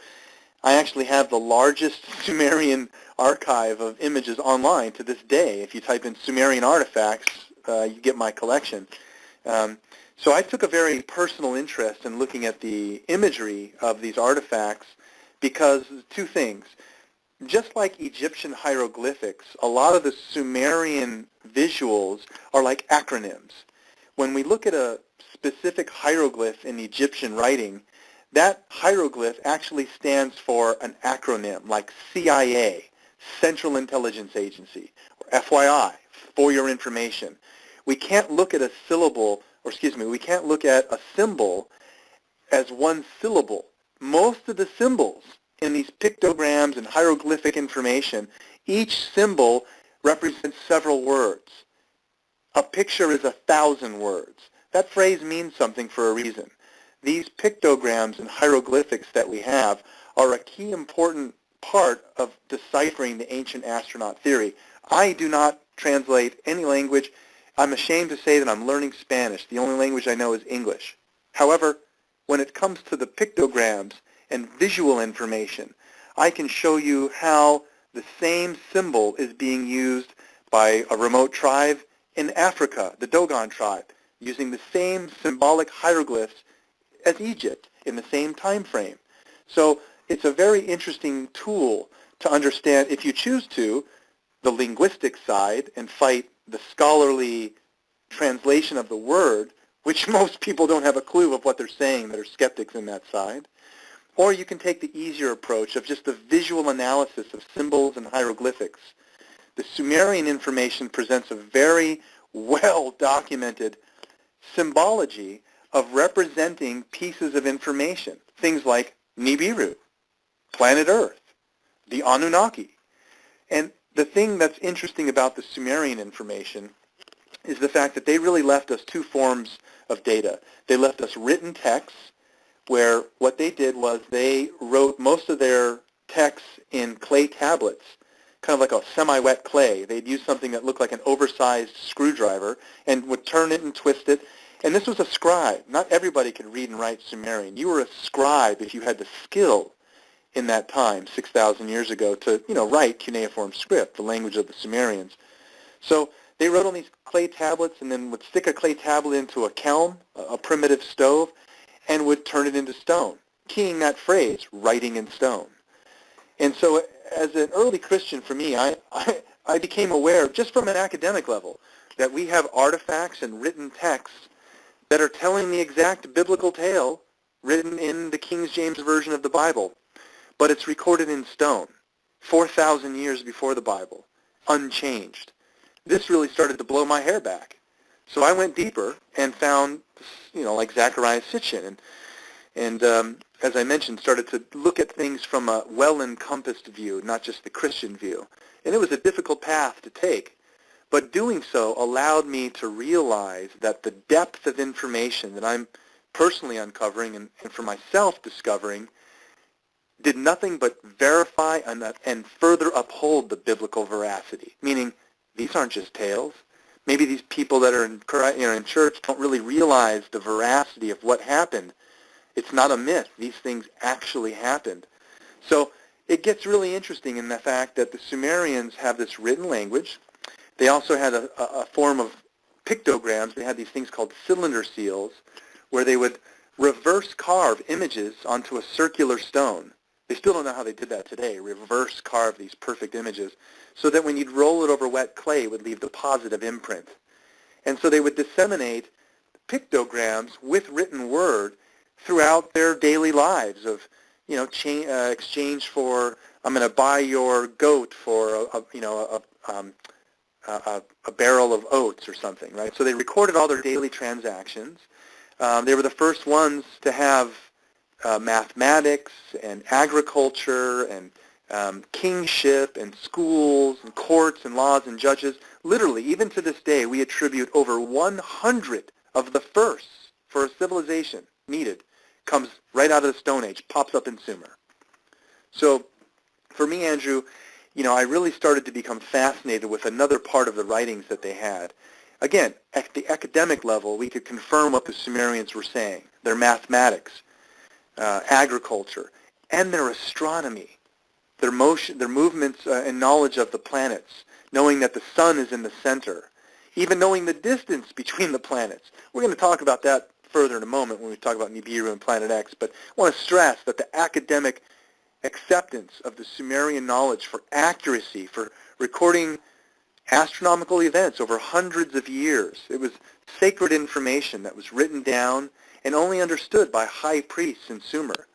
C: I actually have the largest Sumerian archive of images online to this day. If you type in Sumerian artifacts, you get my collection. So I took a very personal interest in looking at the imagery of these artifacts because two things. Just like Egyptian hieroglyphics, a lot of the Sumerian visuals are like acronyms. When we look at a specific hieroglyph in Egyptian writing, that hieroglyph actually stands for an acronym like CIA, Central Intelligence Agency, or FYI, for your information. We can't look at we can't look at a symbol as one syllable. Most of the symbols in these pictograms and hieroglyphic information, each symbol represents several words. A picture is 1,000 words. That phrase means something for a reason. These pictograms and hieroglyphics that we have are a key important part of deciphering the ancient astronaut theory. I do not translate any language. I'm ashamed to say that I'm learning Spanish. The only language I know is English. However, when it comes to the pictograms and visual information, I can show you how the same symbol is being used by a remote tribe in Africa, the Dogon tribe, using the same symbolic hieroglyphs as Egypt in the same time frame. So it's a very interesting tool to understand, if you choose to, the linguistic side and fight the scholarly translation of the word, which most people don't have a clue of what they're saying that are skeptics in that side. Or you can take the easier approach of just the visual analysis of symbols and hieroglyphics. The Sumerian information presents a very well-documented symbology of representing pieces of information, things like Nibiru, planet Earth, the Anunnaki. And the thing that's interesting about the Sumerian information is the fact that they really left us two forms of data. They left us written texts, where what they did was they wrote most of their texts in clay tablets, kind of like a semi-wet clay. They'd use something that looked like an oversized screwdriver and would turn it and twist it. And this was a scribe. Not everybody could read and write Sumerian. You were a scribe if you had the skill in that time, 6,000 years ago, to write cuneiform script, the language of the Sumerians. So they wrote on these clay tablets and then would stick a clay tablet into a kiln, a primitive stove, and would turn it into stone, keying that phrase, writing in stone. And so as an early Christian, for me, I became aware, just from an academic level, that we have artifacts and written texts that are telling the exact biblical tale written in the King James Version of the Bible, but it's recorded in stone, 4,000 years before the Bible, unchanged. This really started to blow my hair back. So I went deeper and found, like Zechariah Sitchin, and as I mentioned, started to look at things from a well-encompassed view, not just the Christian view. And it was a difficult path to take, but doing so allowed me to realize that the depth of information that I'm personally uncovering and for myself discovering did nothing but verify and further uphold the biblical veracity, meaning these aren't just tales. Maybe these people that are in church don't really realize the veracity of what happened. It's not a myth. These things actually happened. So it gets really interesting in the fact that the Sumerians have this written language. They also had a form of pictograms. They had these things called cylinder seals where they would reverse carve images onto a circular stone. They still don't know how they did that today, reverse carve these perfect images, so that when you'd roll it over wet clay, it would leave the positive imprint. And so they would disseminate pictograms with written word throughout their daily lives of, exchange for, I'm going to buy your goat for a barrel of oats or something, right? So they recorded all their daily transactions. They were the first ones to have mathematics and agriculture and kingship and schools and courts and laws and judges. Literally, even to this day, we attribute over 100 of the firsts for a civilization needed comes right out of the Stone Age, pops up in Sumer. So for me, Andrew, I really started to become fascinated with another part of the writings that they had. Again, at the academic level, we could confirm what the Sumerians were saying, their mathematics, agriculture, and their astronomy, their motion, their movements and knowledge of the planets, knowing that the sun is in the center, even knowing the distance between the planets. We're going to talk about that further in a moment when we talk about Nibiru and Planet X, but I want to stress that the academic acceptance of the Sumerian knowledge for accuracy, for recording astronomical events over hundreds of years. It was sacred information that was written down and only understood by high priests in Sumer.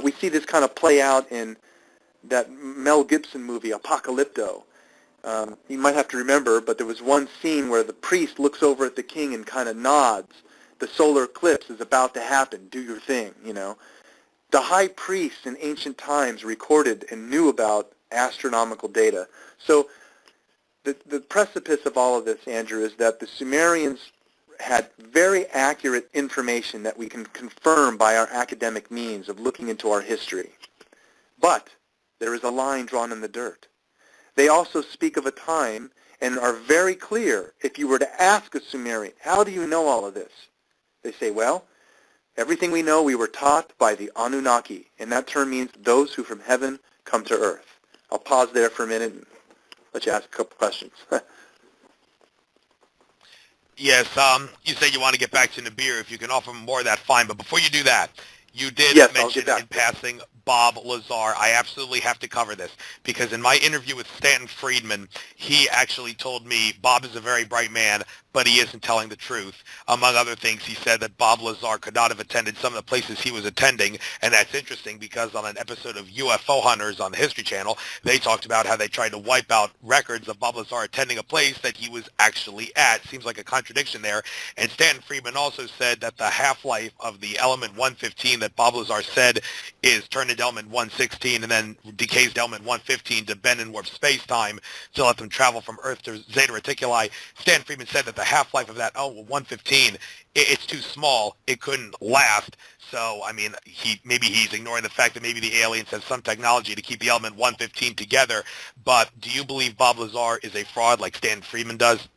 C: We see this kind of play out in that Mel Gibson movie, Apocalypto. You might have to remember, but there was one scene where the priest looks over at the king and kind of nods. The solar eclipse is about to happen. Do your thing, The high priests in ancient times recorded and knew about astronomical data. So the precipice of all of this, Andrew, is that the Sumerians had very accurate information that we can confirm by our academic means of looking into our history. But there is a line drawn in the dirt. They also speak of a time and are very clear. If you were to ask a Sumerian, how do you know all of this? They say, well, everything we know we were taught by the Anunnaki, and that term means those who from heaven come to earth. I'll pause there for a minute and let you ask a couple questions.
B: Yes, you said you want to get back to Nibiru. If you can offer more of that, fine. But before you do that, you did mention in passing Bob Lazar. I absolutely have to cover this because in my interview with Stanton Friedman, he actually told me Bob is a very bright man, but he isn't telling the truth. Among other things, he said that Bob Lazar could not have attended some of the places he was attending, and that's interesting because on an episode of UFO Hunters on the History Channel, they talked about how they tried to wipe out records of Bob Lazar attending a place that he was actually at. Seems like a contradiction there. And Stanton Friedman also said that the half-life of the element 115 that Bob Lazar said is turned into element 116 and then decays to element 115 to bend and warp space-time to let them travel from Earth to Zeta Reticuli. Stanton Friedman said that the half-life of that 115, it's too small. It couldn't last. So, I mean, maybe he's ignoring the fact that maybe the aliens have some technology to keep the element 115 together. But do you believe Bob Lazar is a fraud like Stanton Friedman does?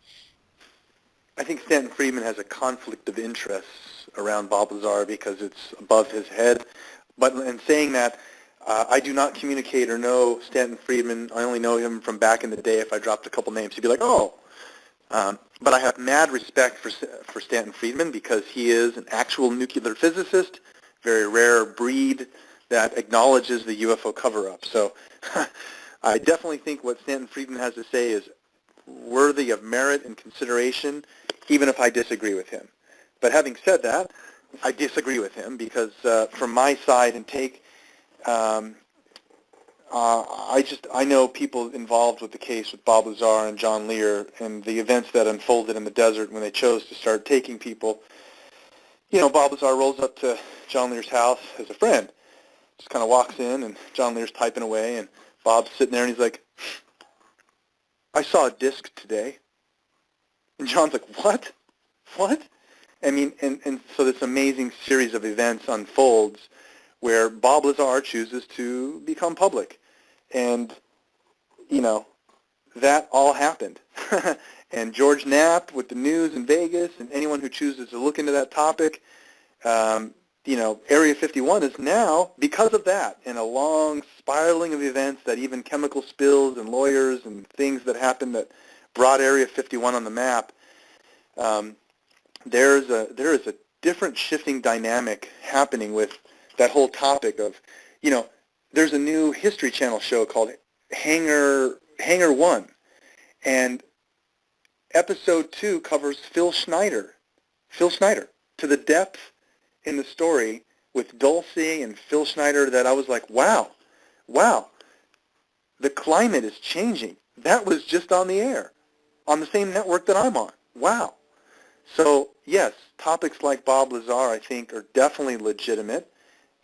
C: I think Stanton Friedman has a conflict of interests around Bob Lazar because it's above his head. But in saying that, I do not communicate or know Stanton Friedman. I only know him from back in the day. If I dropped a couple names, he'd be like, oh. But I have mad respect for Stanton Friedman because he is an actual nuclear physicist, very rare breed that acknowledges the UFO cover-up. So I definitely think what Stanton Friedman has to say is worthy of merit and consideration, even if I disagree with him. But having said that, I disagree with him because from my side and take, I know people involved with the case with Bob Lazar and John Lear and the events that unfolded in the desert when they chose to start taking people. Bob Lazar rolls up to John Lear's house as a friend, just kind of walks in, and John Lear's typing away, and Bob's sitting there, and he's like, I saw a disc today. And John's like, what? What? I mean, and so this amazing series of events unfolds where Bob Lazar chooses to become public. And, that all happened. And George Knapp with the news in Vegas, and anyone who chooses to look into that topic, Area 51 is now, because of that, in a long spiraling of events that even chemical spills and lawyers and things that happened that brought Area 51 on the map, there is a different shifting dynamic happening with that whole topic of, there's a new History Channel show called Hangar 1, and episode 2 covers Phil Schneider, to the depth in the story with Dulcie and Phil Schneider that I was like, wow, the climate is changing. That was just on the air, on the same network that I'm on. Wow. So, yes, topics like Bob Lazar, I think, are definitely legitimate,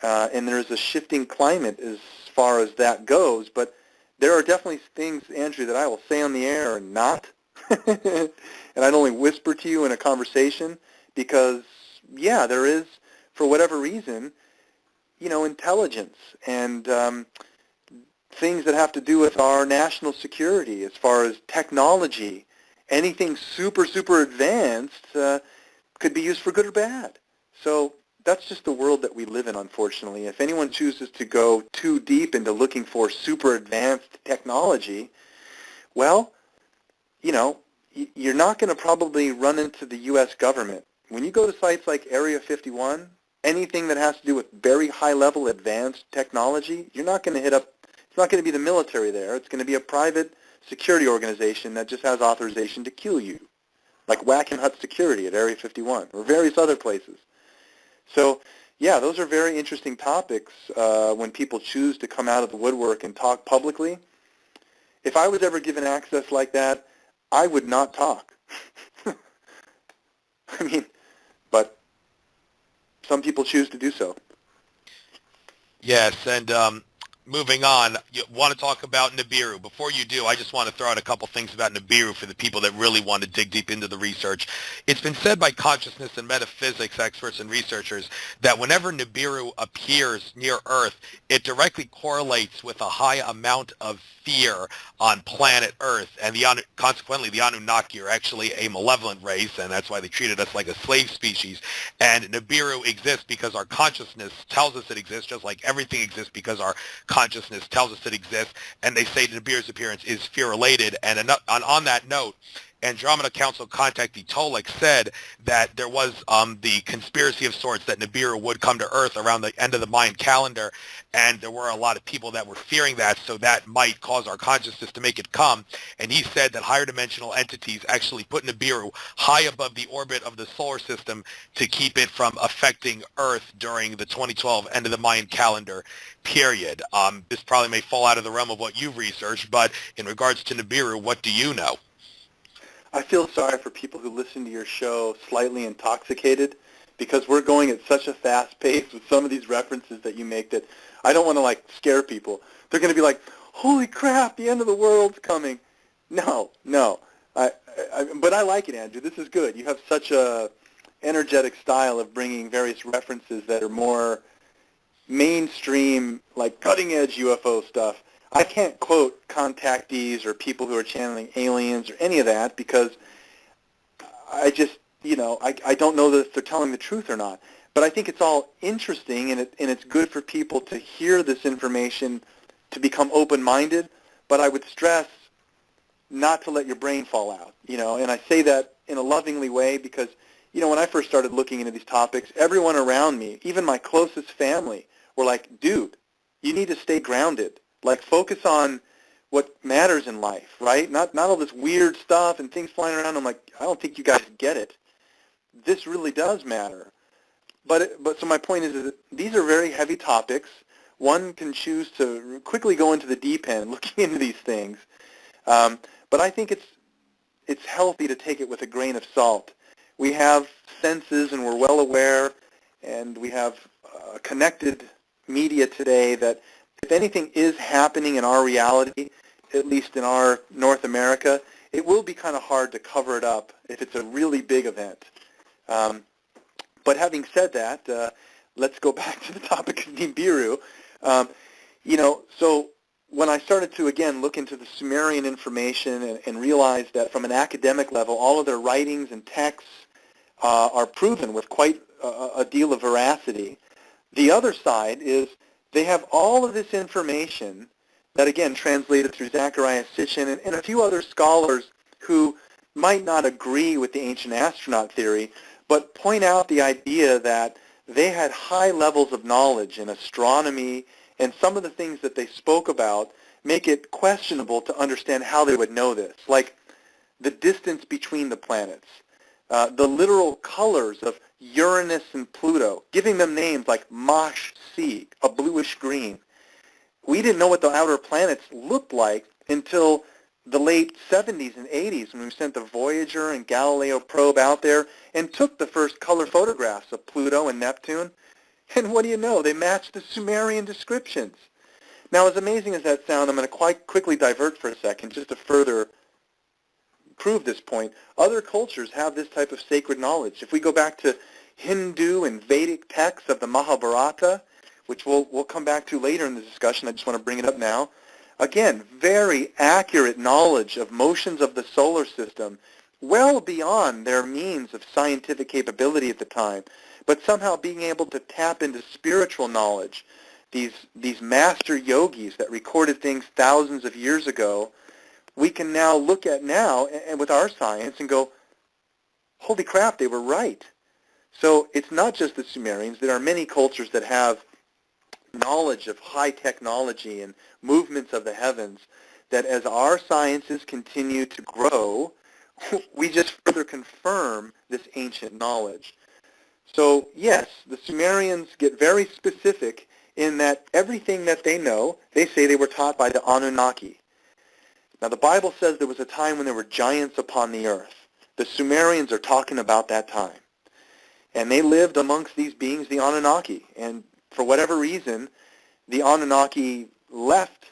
C: and there's a shifting climate as far as that goes, but there are definitely things, Andrew, that I will say on the air and not, and I'd only whisper to you in a conversation because, yeah, there is, for whatever reason, intelligence and things that have to do with our national security as far as technology. Anything super, super advanced could be used for good or bad. So that's just the world that we live in, unfortunately. If anyone chooses to go too deep into looking for super advanced technology, well, you're not going to probably run into the U.S. government. When you go to sites like Area 51, anything that has to do with very high-level advanced technology, you're not going to hit up, it's not going to be the military there. It's going to be a private security organization that just has authorization to kill you, like Whack and Hut Security at Area 51 or various other places. So, yeah, those are very interesting topics when people choose to come out of the woodwork and talk publicly. If I was ever given access like that, I would not talk. I mean, but some people choose to do so.
B: Yes, and moving on, you want to talk about Nibiru. Before you do, I just want to throw out a couple things about Nibiru for the people that really want to dig deep into the research. It's been said by consciousness and metaphysics experts and researchers that whenever Nibiru appears near Earth, it directly correlates with a high amount of fear on planet Earth, and consequently the Anunnaki are actually a malevolent race, and that's why they treated us like a slave species. And Nibiru exists because our consciousness tells us it exists, just like everything exists because our consciousness tells us it exists, and they say Nibiru's appearance is fear-related. And on that note, Andromeda Council contactee Tolek said that there was the conspiracy of sorts that Nibiru would come to Earth around the end of the Mayan calendar, and there were a lot of people that were fearing that, so that might cause our consciousness to make it come. And he said that higher dimensional entities actually put Nibiru high above the orbit of the solar system to keep it from affecting Earth during the 2012 end of the Mayan calendar period. This probably may fall out of the realm of what you've researched, but in regards to Nibiru, what do you know?
C: I feel sorry for people who listen to your show slightly intoxicated because we're going at such a fast pace with some of these references that you make that I don't want to, scare people. They're going to be like, holy crap, the end of the world's coming. No. But I like it, Andrew. This is good. You have such a energetic style of bringing various references that are more mainstream, like cutting-edge UFO stuff. I can't quote contactees or people who are channeling aliens or any of that because I just, I don't know if they're telling the truth or not. But I think it's all interesting, and it's good for people to hear this information, to become open-minded. But I would stress not to let your brain fall out, and I say that in a lovingly way because, when I first started looking into these topics, everyone around me, even my closest family, were like, dude, you need to stay grounded. Focus on what matters in life, right? Not all this weird stuff and things flying around. I'm like, I don't think you guys get it. This really does matter. But so my point is that these are very heavy topics. one can choose to quickly go into the deep end looking into these things. But I think it's healthy to take it with a grain of salt. We have senses and we're well aware, and we have connected media today that if anything is happening in our reality, at least in our North America, it will be kind of hard to cover it up if it's a really big event. But having said that, let's go back to the topic of Nibiru. So when I started to, again, look into the Sumerian information and realized that from an academic level, all of their writings and texts are proven with quite a deal of veracity. The other side is they have all of this information that, again, translated through Zechariah Sitchin and a few other scholars who might not agree with the ancient astronaut theory, but point out the idea that they had high levels of knowledge in astronomy, and some of the things that they spoke about make it questionable to understand how they would know this, like the distance between the planets, the literal colors of Uranus and Pluto, giving them names like Mosh Sea, a bluish green. We didn't know what the outer planets looked like until the late 70s and 80s when we sent the Voyager and Galileo probe out there and took the first color photographs of Pluto and Neptune. And what do you know? They matched the Sumerian descriptions. Now, as amazing as that sounds, I'm going to quite quickly divert for a second just to further prove this point. Other cultures have this type of sacred knowledge. If we go back to Hindu and Vedic texts of the Mahabharata, which we'll come back to later in the discussion, I just want to bring it up now. Again, very accurate knowledge of motions of the solar system, well beyond their means of scientific capability at the time, but somehow being able to tap into spiritual knowledge. These master yogis that recorded things thousands of years ago, we can now look at now and with our science and go, holy crap, they were right. So it's not just the Sumerians. There are many cultures that have knowledge of high technology and movements of the heavens that as our sciences continue to grow, we just further confirm this ancient knowledge. So yes, the Sumerians get very specific in that everything that they know, they say they were taught by the Anunnaki. Now the Bible says there was a time when there were giants upon the earth. The Sumerians are talking about that time. And they lived amongst these beings, the Anunnaki. And for whatever reason, the Anunnaki left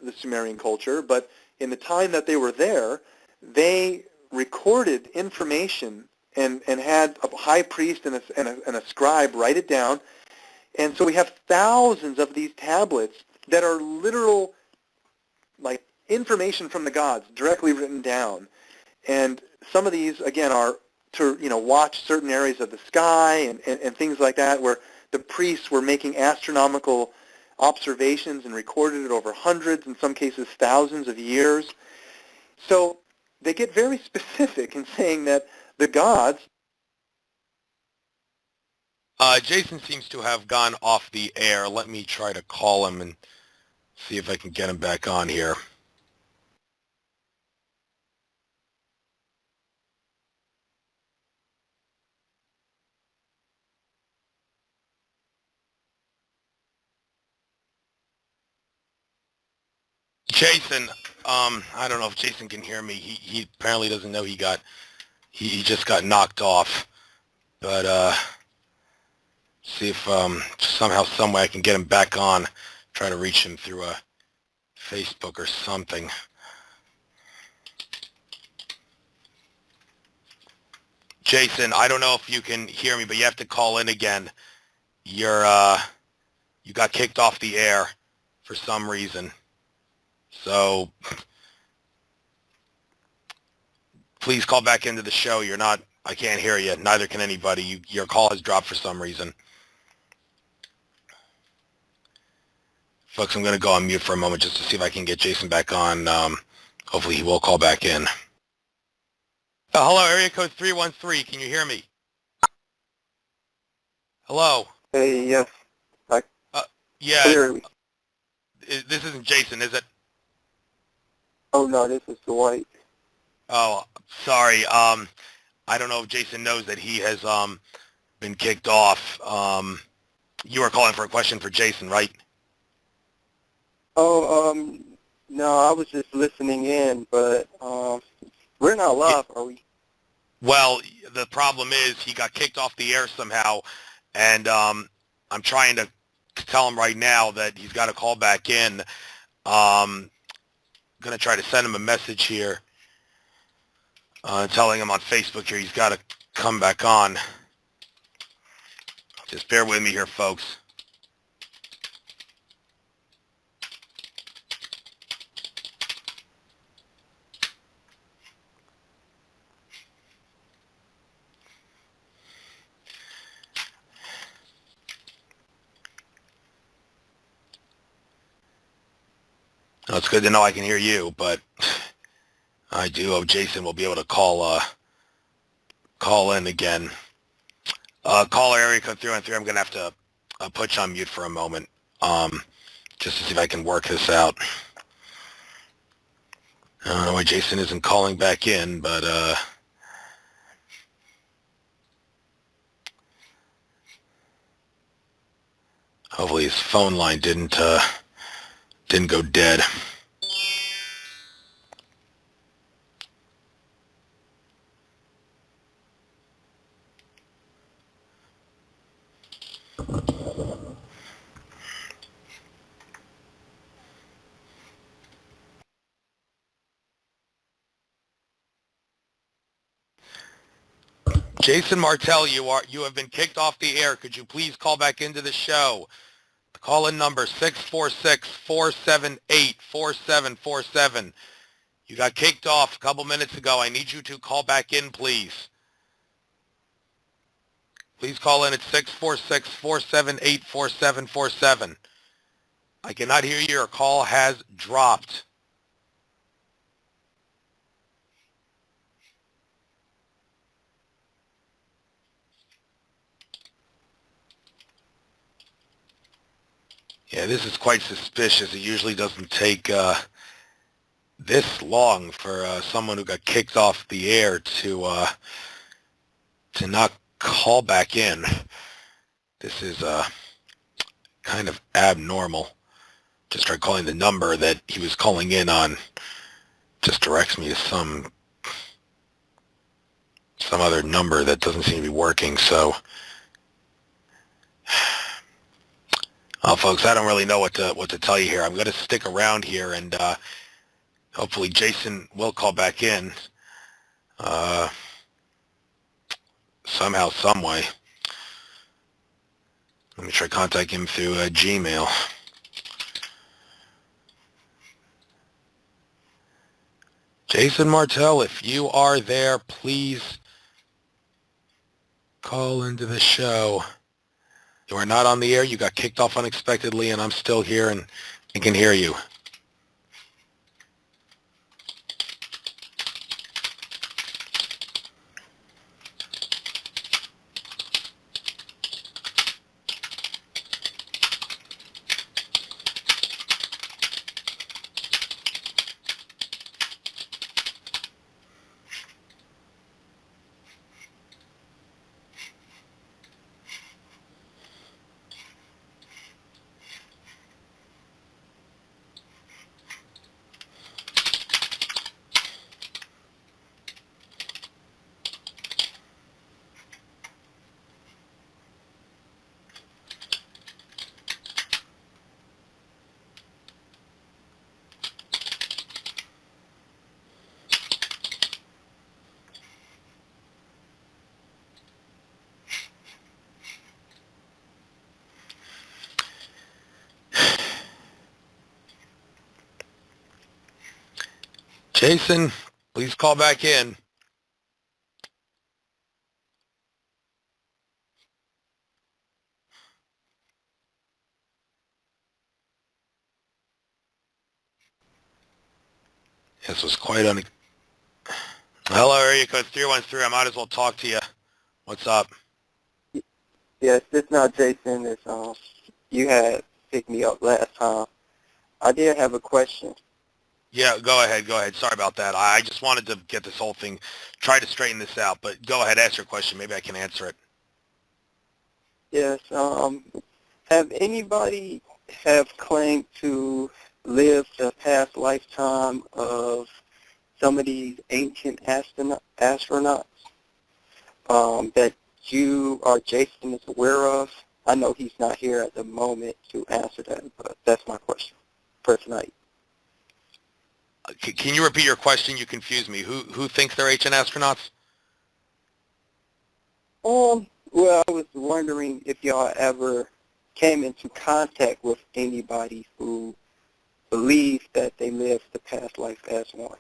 C: the Sumerian culture, but in the time that they were there, they recorded information and had a high priest and a scribe write it down. And so we have thousands of these tablets that are literal, like, information from the gods directly written down. And some of these, again, are to, watch certain areas of the sky and things like that, where the priests were making astronomical observations and recorded it over hundreds, in some cases thousands of years. So they get very specific in saying that the gods...
B: Jason seems to have gone off the air. Let me try to call him and see if I can get him back on here. Jason, I don't know if Jason can hear me. He apparently doesn't know he he just got knocked off. But see if somehow, some way I can get him back on. Try to reach him through a Facebook or something. Jason, I don't know if you can hear me, but you have to call in again. You got kicked off the air for some reason. So please call back into the show. I can't hear you. Neither can anybody. Your call has dropped for some reason. Folks, I'm going to go on mute for a moment just to see if I can get Jason back on. Hopefully he will call back in. Hello, area code 313. Can you hear me? Hello?
C: Hey, yes.
B: Yeah.
C: Clearly.
B: This isn't Jason, is it?
C: Oh, no, this is Dwight.
B: Oh, sorry. I don't know if Jason knows that he has been kicked off. You were calling for a question for Jason, right?
E: Oh, no, I was just listening in, but we're not live, are we?
B: Well, the problem is he got kicked off the air somehow, and I'm trying to tell him right now that he's got to call back in. I'm going to try to send him a message here, telling him on Facebook here he's got to come back on. Just bear with me here, folks. Well, it's good to know I can hear you, but I do hope Jason will be able to call in again. Caller area code 313. I'm going to have to put you on mute for a moment, just to see if I can work this out. I don't know why Jason isn't calling back in, but hopefully his phone line didn't go dead. Jason Martell, you have been kicked off the air. Could you please call back into the show? The call-in number 646-478-4747. You got kicked off a couple minutes ago. I need you to call back in, please. Please call in at 646-478-4747. I cannot hear you. Your call has dropped. Yeah, this is quite suspicious. It usually doesn't take this long for someone who got kicked off the air to not call back in. This is kind of abnormal. Just tried calling the number that he was calling in on. Just directs me to some other number that doesn't seem to be working. So, folks, I don't really know what to tell you here. I'm going to stick around here, and hopefully Jason will call back in somehow, some way. Let me try contacting him through Gmail. Jason Martell, if you are there, please call into the show. You are not on the air. You got kicked off unexpectedly, and I'm still here and I can hear you. Jason, please call back in. This was quite Hello, area code 313. I might as well talk to you. What's up?
E: Yes, it's not Jason. It's you had picked me up last time. I did have a question.
B: Yeah, go ahead. Sorry about that. I just wanted to get this whole thing, try to straighten this out, but go ahead, ask your question. Maybe I can answer it.
E: Yes, have anybody have claimed to lived a past lifetime of some of these ancient astronauts that you or Jason is aware of? I know he's not here at the moment to answer that, but that's my question for tonight.
B: Can you repeat your question? You confused me. Who thinks they're ancient astronauts?
E: Well, I was wondering if y'all ever came into contact with anybody who believed that they lived the past life as one.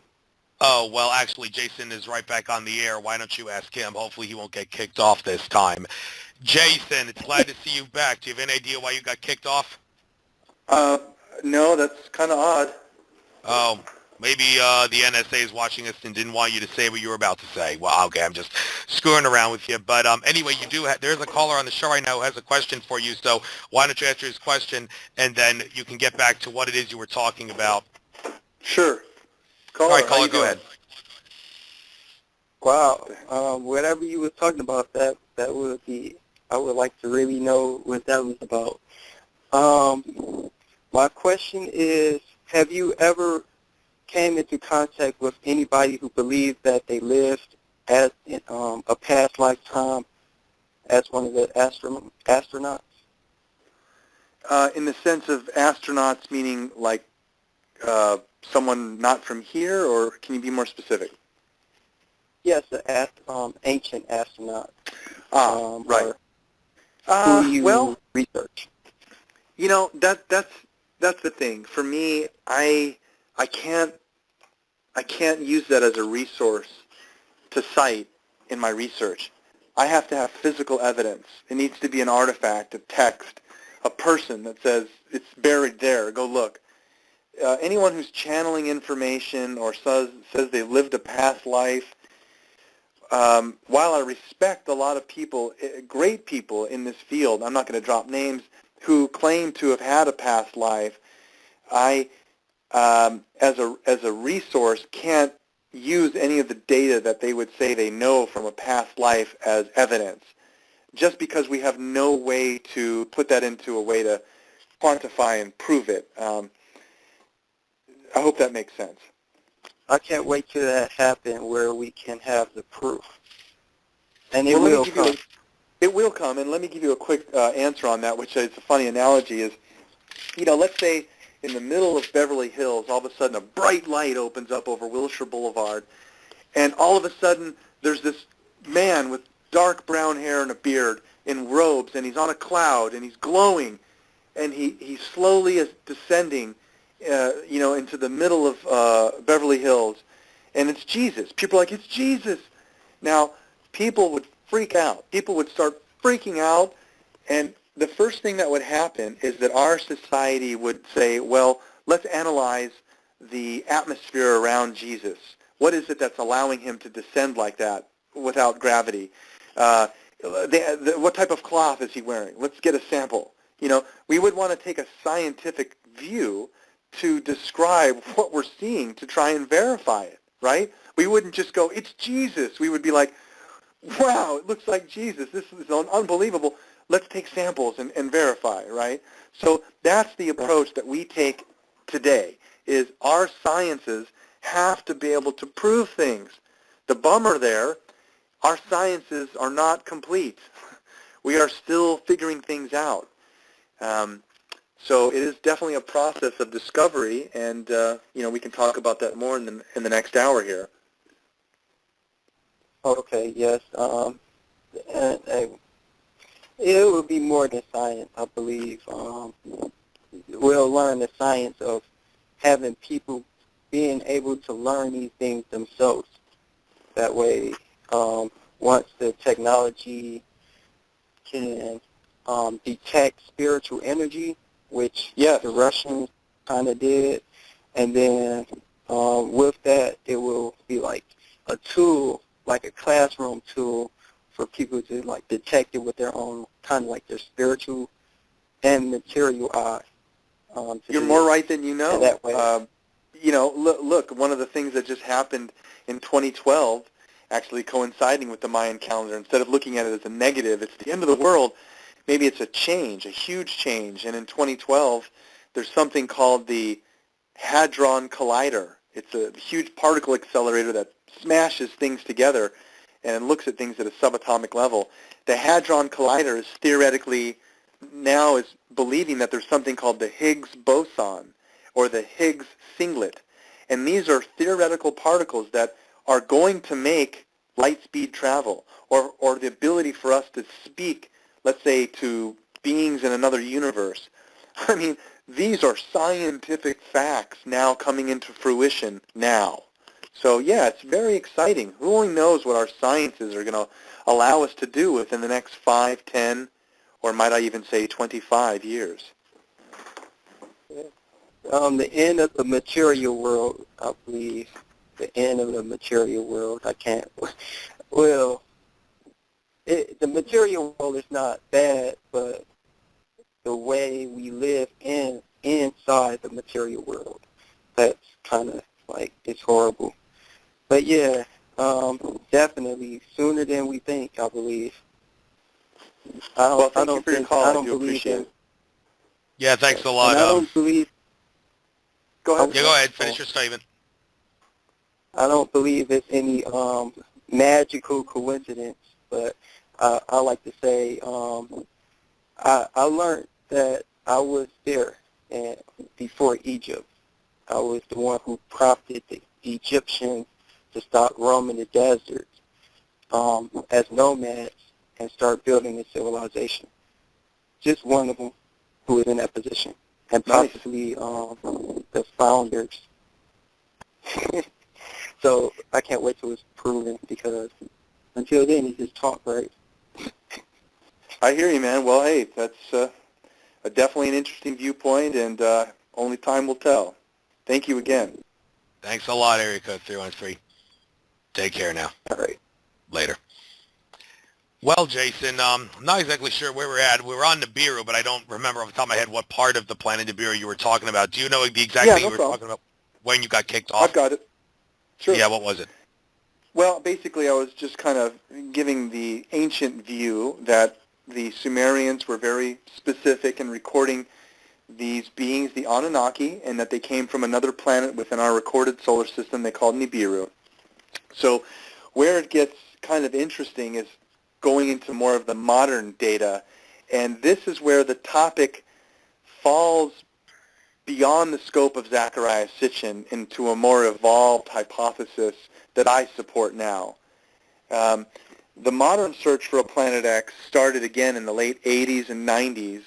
B: Oh, well, actually, Jason is right back on the air. Why don't you ask him? Hopefully he won't get kicked off this time. Jason, it's glad to see you back. Do you have any idea why you got kicked off?
C: No, that's kind of odd.
B: Oh, maybe the NSA is watching us and didn't want you to say what you were about to say. Well, okay, I'm just screwing around with you. But anyway, there's a caller on the show right now who has a question for you. So why don't you answer his question, and then you can get back to what it is you were talking about.
C: Sure. Caller,
B: All right, caller, go ahead.
E: Wow. Whatever you were talking about, that would be, I would like to really know what that was about. My question is, have you ever came into contact with anybody who believed that they lived as a past lifetime as one of the astronauts?
C: In the sense of astronauts, meaning like someone not from here, or can you be more specific?
E: Yes, the ancient astronaut.
C: Right.
E: Who you
C: well,
E: research?
C: You know, that's the thing. For me, I can't use that as a resource to cite in my research. I have to have physical evidence. It needs to be an artifact, a text, a person that says it's buried there. Go look. Anyone who's channeling information or says they lived a past life, while I respect a lot of people, great people in this field, I'm not going to drop names, who claim to have had a past life, I, as a resource, can't use any of the data that they would say they know from a past life as evidence, just because we have no way to put that into a way to quantify and prove it. I hope that makes sense.
E: I can't wait till that happens where we can have the proof. And
C: It
E: will come.
C: It will come, and let me give you a quick answer on that, which is a funny analogy. Is, let's say in the middle of Beverly Hills, all of a sudden a bright light opens up over Wilshire Boulevard, and all of a sudden there's this man with dark brown hair and a beard in robes, and he's on a cloud, and he's glowing, and he slowly is descending, into the middle of Beverly Hills, and it's Jesus. People are like, it's Jesus. Now, people would freak out. People would start freaking out, and the first thing that would happen is that our society would say, well, let's analyze the atmosphere around Jesus. What is it that's allowing him to descend like that without gravity? What type of cloth is he wearing? Let's get a sample. We would want to take a scientific view to describe what we're seeing to try and verify it, right? We wouldn't just go, it's Jesus. We would be like, wow, it looks like Jesus. This is unbelievable. Let's take samples and verify, right? So that's the approach that we take today, is our sciences have to be able to prove things. The bummer there, our sciences are not complete. We are still figuring things out. So it is definitely a process of discovery, and we can talk about that more in the next hour here.
E: Okay, yes. It will be more than science, I believe. We'll learn the science of having people being able to learn these things themselves. That way, once the technology can detect spiritual energy, which the Russians kind of did, and then with that, it will be like a tool, like a classroom tool for people to like detect it with their own, kind of like their spiritual and material eye.
C: You're more right than you know.
E: That way.
C: Look, one of the things that just happened in 2012, actually coinciding with the Mayan calendar, instead of looking at it as a negative, it's the end of the world, maybe it's a change, a huge change. And in 2012, there's something called the Hadron Collider. It's a huge particle accelerator that smashes things together and looks at things at a subatomic level. The Hadron Collider is theoretically now is believing that there's something called the Higgs boson or the Higgs singlet. And these are theoretical particles that are going to make light speed travel or the ability for us to speak, let's say, to beings in another universe. I mean, these are scientific facts now coming into fruition now. So, yeah, it's very exciting. Who only knows what our sciences are going to allow us to do within the next 5, 10, or might I even say 25 years.
E: The end of the material world, I believe. The end of the material world. I can't. Well, the material world is not bad, but the way we live inside the material world, that's kind of like, it's horrible. But yeah, definitely sooner than we think, I believe.
C: Well, thank you for your call. I do appreciate it.
B: Yeah, thanks a lot.
E: And I don't believe...
C: Go ahead.
B: Yeah, go ahead. Finish your statement.
E: I don't believe it's any magical coincidence, but I like to say I learned that I was there before Egypt. I was the one who prompted the Egyptians to stop roaming the desert as nomads and start building a civilization. Just one of them who was in that position, and possibly the founders. So I can't wait till it's proven, because until then it's just talk, right?
C: I hear you, man. Well, hey, that's definitely an interesting viewpoint, and only time will tell. Thank you again.
B: Thanks a lot, Area Code 313. Take care now.
E: All right.
B: Later. Well, Jason, I'm not exactly sure where we're at. We were on Nibiru, but I don't remember off the top of my head what part of the planet Nibiru you were talking about. Do you know the exact thing you were talking about when you got kicked off?
C: I've got it. Sure.
B: Yeah, what was it?
C: Well, basically I was just kind of giving the ancient view that the Sumerians were very specific in recording these beings, the Anunnaki, and that they came from another planet within our recorded solar system they called Nibiru. So where it gets kind of interesting is going into more of the modern data, and this is where the topic falls beyond the scope of Zecharia Sitchin into a more evolved hypothesis that I support now. The modern search for a Planet X started again in the late 80s and 90s,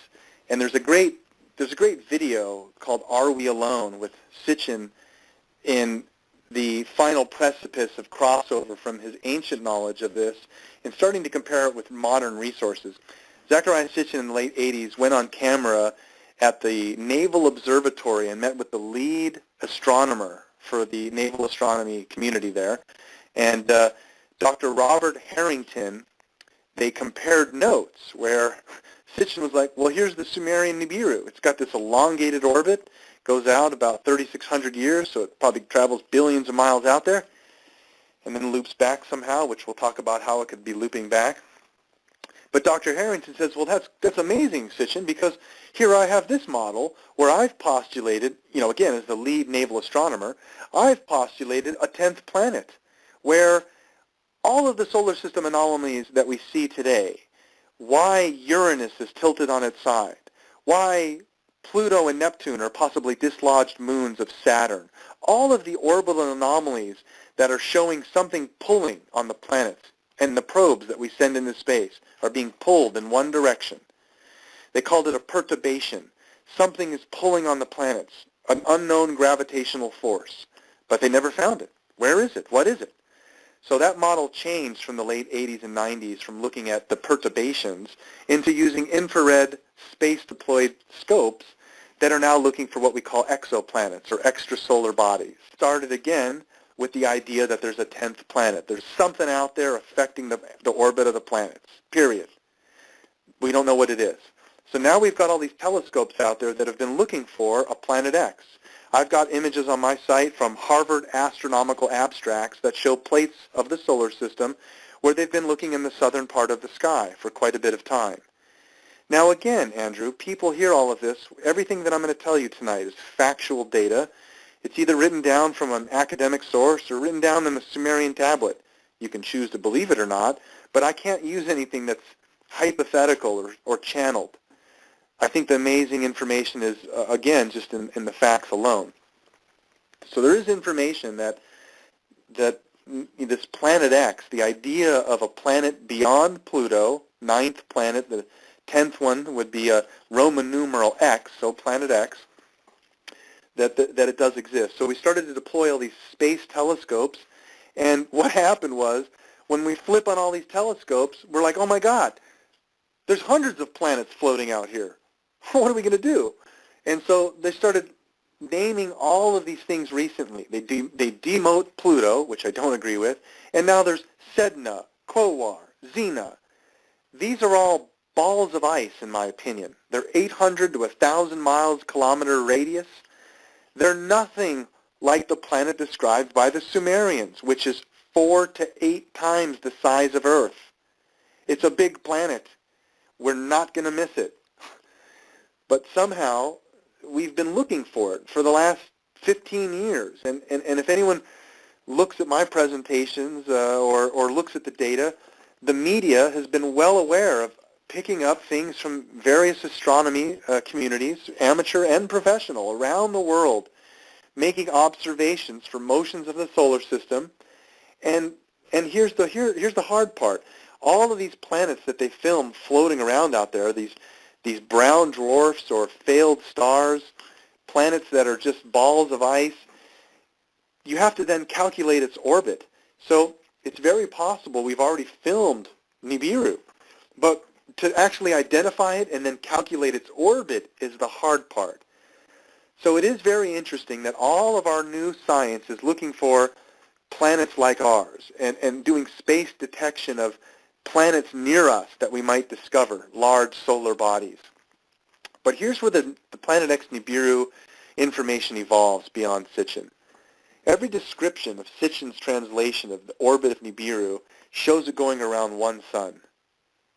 C: and there's a great video called Are We Alone with Sitchin in the final precipice of crossover from his ancient knowledge of this and starting to compare it with modern resources. Zecharia Sitchin in the late 80s went on camera at the Naval Observatory and met with the lead astronomer for the naval astronomy community there. And Dr. Robert Harrington, they compared notes where Sitchin was like, well, here's the Sumerian Nibiru. It's got this elongated orbit, goes out about 3,600 years, so it probably travels billions of miles out there, and then loops back somehow, which we'll talk about how it could be looping back. But Dr. Harrington says, well, that's amazing, Sitchin, because here I have this model where I've postulated, again, as the lead naval astronomer, I've postulated a 10th planet where all of the solar system anomalies that we see today, why Uranus is tilted on its side, why Pluto and Neptune are possibly dislodged moons of Saturn, all of the orbital anomalies that are showing something pulling on the planets, and the probes that we send into space are being pulled in one direction. They called it a perturbation. Something is pulling on the planets, an unknown gravitational force, but they never found it. Where is it? What is it? So that model changed from the late 80s and 90s from looking at the perturbations into using infrared space-deployed scopes that are now looking for what we call exoplanets or extrasolar bodies. Started again with the idea that there's a 10th planet. There's something out there affecting the orbit of the planets, period. We don't know what it is. So now we've got all these telescopes out there that have been looking for a Planet X. I've got images on my site from Harvard Astronomical Abstracts that show plates of the solar system where they've been looking in the southern part of the sky for quite a bit of time. Now again, Andrew, people hear all of this. Everything that I'm going to tell you tonight is factual data. It's either written down from an academic source or written down in a Sumerian tablet. You can choose to believe it or not, but I can't use anything that's hypothetical or channeled. I think the amazing information is, again, just in the facts alone. So there is information that this planet X, the idea of a planet beyond Pluto, 9th planet, the 10th one would be a Roman numeral X, so planet X, that it does exist. So we started to deploy all these space telescopes, and what happened was, when we flip on all these telescopes, we're like, oh my God, there's hundreds of planets floating out here. What are we going to do? And so they started naming all of these things recently. They demote Pluto, which I don't agree with, and now there's Sedna, Quoar, Xena. These are all balls of ice, in my opinion. They're 800 to 1,000 kilometer radius. They're nothing like the planet described by the Sumerians, which is 4 to 8 times the size of Earth. It's a big planet. We're not going to miss it. But somehow, we've been looking for it for the last 15 years. And if anyone looks at my presentations or looks at the data, the media has been well aware of picking up things from various astronomy communities, amateur and professional, around the world, making observations for motions of the solar system. And here's the hard part. All of these planets that they film floating around out there, these brown dwarfs or failed stars, planets that are just balls of ice, you have to then calculate its orbit. So it's very possible we've already filmed Nibiru, but to actually identify it and then calculate its orbit is the hard part. So it is very interesting that all of our new science is looking for planets like ours and doing space detection of planets near us that we might discover, large solar bodies. But here's where the Planet X Nibiru information evolves beyond Sitchin. Every description of Sitchin's translation of the orbit of Nibiru shows it going around one sun.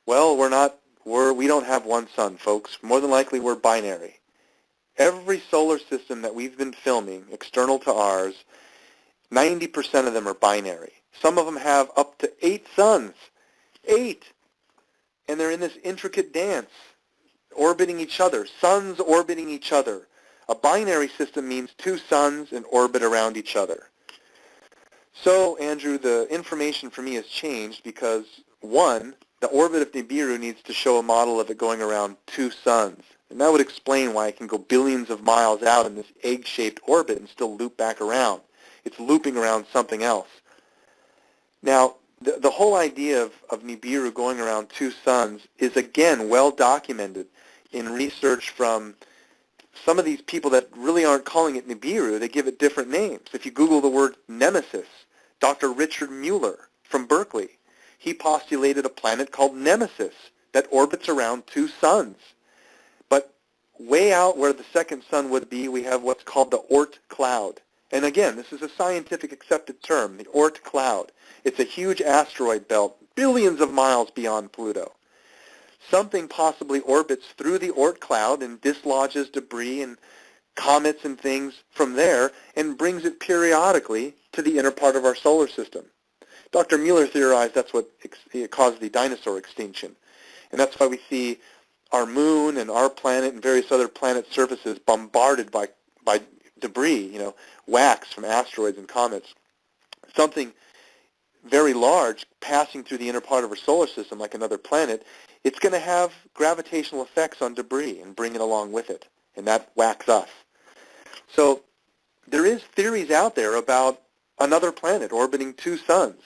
C: Well, we don't have one sun, folks. More than likely, we're binary. Every solar system that we've been filming, external to ours, 90% of them are binary. Some of them have up to 8 suns. 8. And they're in this intricate dance, orbiting each other, suns orbiting each other. A binary system means 2 suns in orbit around each other. So, Andrew, the information for me has changed because, 1, the orbit of Nibiru needs to show a model of it going around 2 suns. And that would explain why it can go billions of miles out in this egg-shaped orbit and still loop back around. It's looping around something else. Now, the whole idea of Nibiru going around 2 suns is, again, well documented in research from some of these people that really aren't calling it Nibiru. They give it different names. If you Google the word Nemesis, Dr. Richard Mueller from Berkeley, he postulated a planet called Nemesis that orbits around 2 suns. But way out where the second sun would be, we have what's called the Oort cloud. And again, this is a scientific accepted term, the Oort cloud. It's a huge asteroid belt, billions of miles beyond Pluto. Something possibly orbits through the Oort cloud and dislodges debris and comets and things from there and brings it periodically to the inner part of our solar system. Dr. Mueller theorized that's what caused the dinosaur extinction. And that's why we see our moon and our planet and various other planet surfaces bombarded by debris, wax from asteroids and comets. Something very large passing through the inner part of our solar system like another planet, it's going to have gravitational effects on debris and bring it along with it, and that whacks us. So there is theories out there about another planet orbiting 2 suns.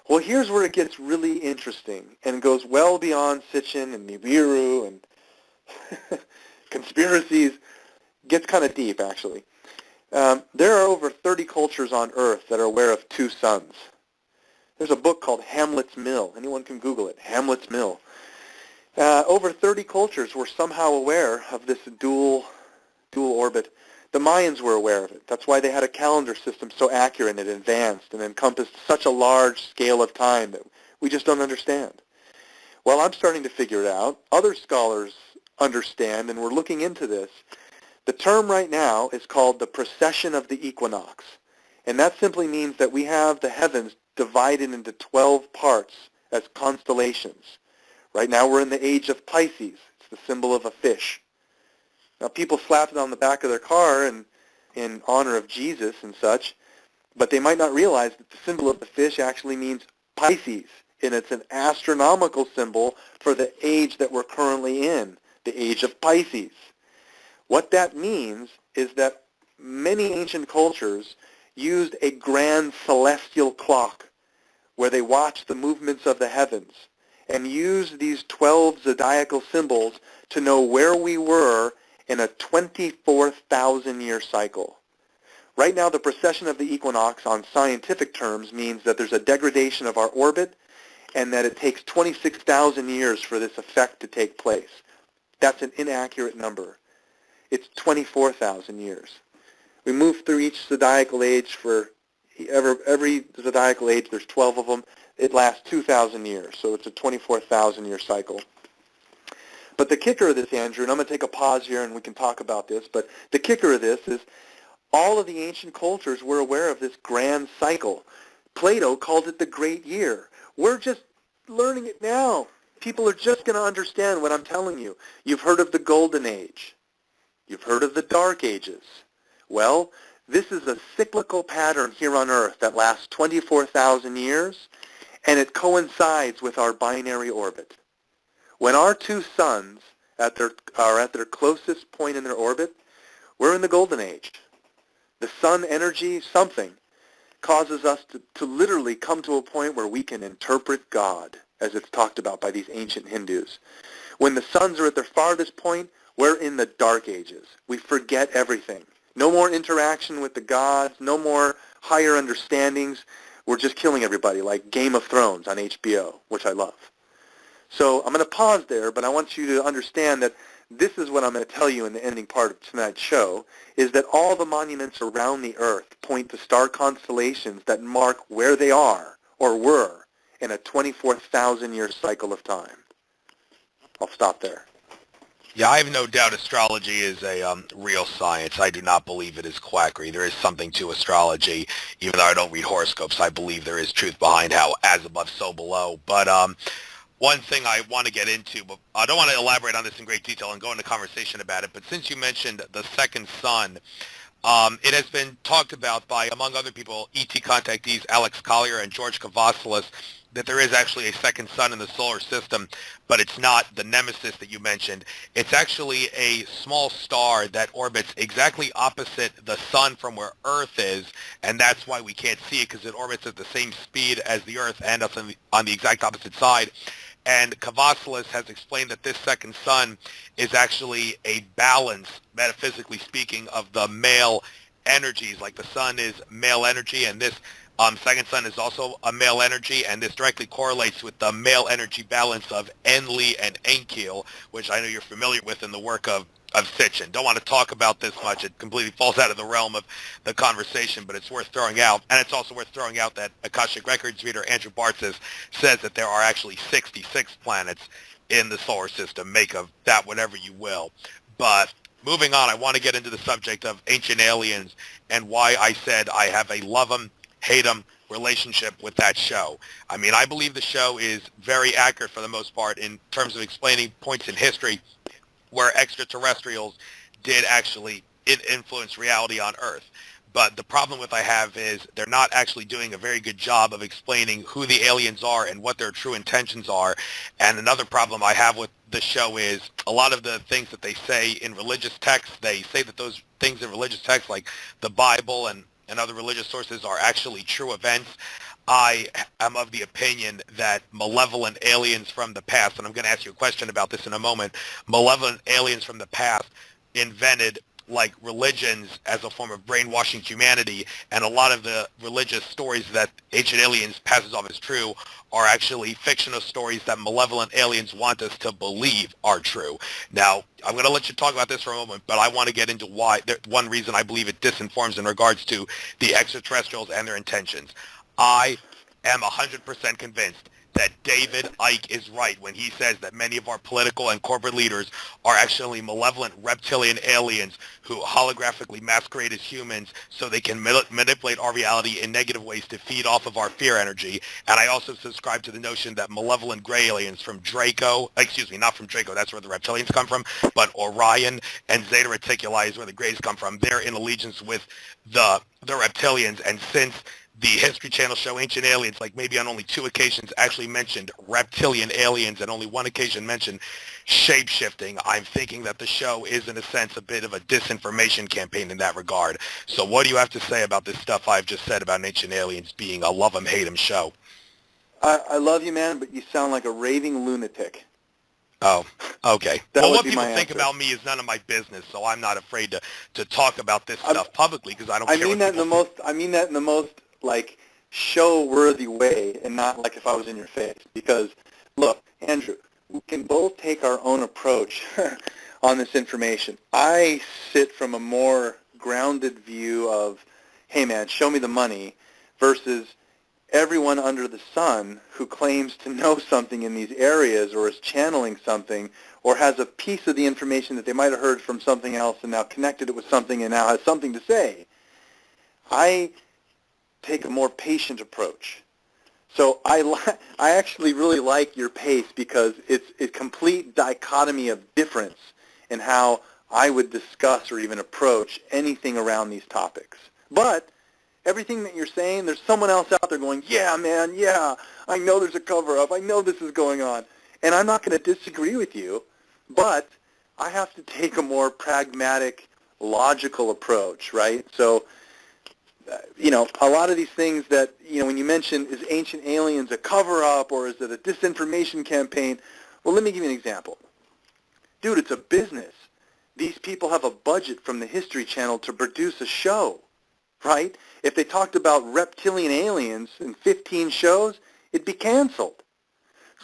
C: Well, here's where it gets really interesting and goes well beyond Sitchin and Nibiru and conspiracies. Gets kind of deep, actually. There are over 30 cultures on Earth that are aware of 2 suns. There's a book called Hamlet's Mill. Anyone can Google it, Hamlet's Mill. Over 30 cultures were somehow aware of this dual orbit. The Mayans were aware of it. That's why they had a calendar system so accurate and advanced and encompassed such a large scale of time that we just don't understand. Well, I'm starting to figure it out. Other scholars understand, and we're looking into this. The term right now is called the precession of the equinox, and that simply means that we have the heavens divided into 12 parts as constellations. Right now we're in the age of Pisces. It's the symbol of a fish. Now people slap it on the back of their car in honor of Jesus and such, but they might not realize that the symbol of the fish actually means Pisces, and it's an astronomical symbol for the age that we're currently in, the age of Pisces. What that means is that many ancient cultures used a grand celestial clock where they watched the movements of the heavens and used these 12 zodiacal symbols to know where we were in a 24,000-year cycle. Right now, the precession of the equinox on scientific terms means that there's a degradation of our orbit and that it takes 26,000 years for this effect to take place. That's an inaccurate number. It's 24,000 years. We move through each zodiacal age for every zodiacal age. There's 12 of them. It lasts 2,000 years, so it's a 24,000-year cycle. But the kicker of this, Andrew, and I'm going to take a pause here and we can talk about this, but the kicker of this is all of the ancient cultures were aware of this grand cycle. Plato called it the Great Year. We're just learning it now. People are just going to understand what I'm telling you. You've heard of the Golden Age. You've heard of the Dark Ages. Well, this is a cyclical pattern here on Earth that lasts 24,000 years, and it coincides with our binary orbit. When our two suns are at their closest point in their orbit, we're in the Golden Age. The sun energy, something, causes us to literally come to a point where we can interpret God, as it's talked about by these ancient Hindus. When the suns are at their farthest point, we're in the Dark Ages. We forget everything. No more interaction with the gods, no more higher understandings. We're just killing everybody, like Game of Thrones on HBO, which I love. So I'm going to pause there, but I want you to understand that this is what I'm going to tell you in the ending part of tonight's show, is that all the monuments around the Earth point to star constellations that mark where they are or were in a 24,000-year cycle of time. I'll stop there.
B: Yeah, I have no doubt astrology is a real science. I do not believe it is quackery. There is something to astrology. Even though I don't read horoscopes, I believe there is truth behind how as above, so below. But one thing I want to get into, but I don't want to elaborate on this in great detail and go into conversation about it, but since you mentioned the second sun, it has been talked about by, among other people, ET contactees Alex Collier and George Kavasilis, that there is actually a second sun in the solar system, but it's not the nemesis that you mentioned. It's actually a small star that orbits exactly opposite the sun from where Earth is, and that's why we can't see it, because it orbits at the same speed as the Earth and us on the exact opposite side. And Kavasilis has explained that this second sun is actually a balance, metaphysically speaking, of the male energies. Like the sun is male energy, and this second sun is also a male energy, and this directly correlates with the male energy balance of Enlil and Enkidu, which I know you're familiar with in the work of Sitchin. Don't want to talk about this much. It completely falls out of the realm of the conversation, but it's worth throwing out. And it's also worth throwing out that Akashic Records reader Andrew Bartzis says that there are actually 66 planets in the solar system. Make of that whatever you will. But moving on, I want to get into the subject of ancient aliens and why I said I have a love them, hate them relationship with that show. I mean, I believe the show is very accurate for the most part in terms of explaining points in history where extraterrestrials did actually influence reality on Earth. But the problem with I have is they're not actually doing a very good job of explaining who the aliens are and what their true intentions are. And another problem I have with the show is a lot of the things that they say in religious texts, they say that those things in religious texts like the Bible and other religious sources are actually true events. I am of the opinion that malevolent aliens from the past, and I'm going to ask you a question about this in a moment, malevolent aliens from the past invented like religions as a form of brainwashing humanity, and a lot of the religious stories that ancient aliens passes off as true are actually fictional stories that malevolent aliens want us to believe are true. Now, I'm going to let you talk about this for a moment, but I want to get into why, one reason I believe it disinforms in regards to the extraterrestrials and their intentions. I am 100% convinced that David Icke is right when he says that many of our political and corporate leaders are actually malevolent reptilian aliens who holographically masquerade as humans so they can manipulate our reality in negative ways to feed off of our fear energy. And I also subscribe to the notion that malevolent gray aliens from not from Draco, that's where the reptilians come from, but Orion and Zeta Reticuli is where the grays come from. They're in allegiance with the reptilians, and since the History Channel show Ancient Aliens, like maybe on only 2 occasions, actually mentioned reptilian aliens and only 1 occasion mentioned shape-shifting, I'm thinking that the show is, in a sense, a bit of a disinformation campaign in that regard. So what do you have to say about this stuff I've just said about Ancient Aliens being a love-em-hate-em show?
C: I love you, man, but you sound like a raving lunatic.
B: Oh, okay.
C: That
B: well,
C: would
B: what
C: be
B: people
C: my
B: think
C: answer.
B: about me is none of my business, so I'm not afraid to talk about this stuff publicly because I don't care
C: I mean
B: what
C: that in
B: people
C: the most. I mean that in the most like show-worthy way, and not like if I was in your face. Because, look, Andrew, we can both take our own approach on this information. I sit from a more grounded view of, hey, man, show me the money, versus everyone under the sun who claims to know something in these areas or is channeling something or has a piece of the information that they might have heard from something else and now connected it with something and now has something to say. I take a more patient approach. So I actually really like your pace because it's a complete dichotomy of difference in how I would discuss or even approach anything around these topics. But everything that you're saying, there's someone else out there going, yeah, man, yeah, I know there's a cover-up. I know this is going on. And I'm not going to disagree with you, but I have to take a more pragmatic, logical approach, right? So, a lot of these things that, when you mention, is Ancient Aliens a cover-up or is it a disinformation campaign? Well, let me give you an example. Dude, it's a business. These people have a budget from the History Channel to produce a show, right? If they talked about reptilian aliens in 15 shows, it'd be canceled.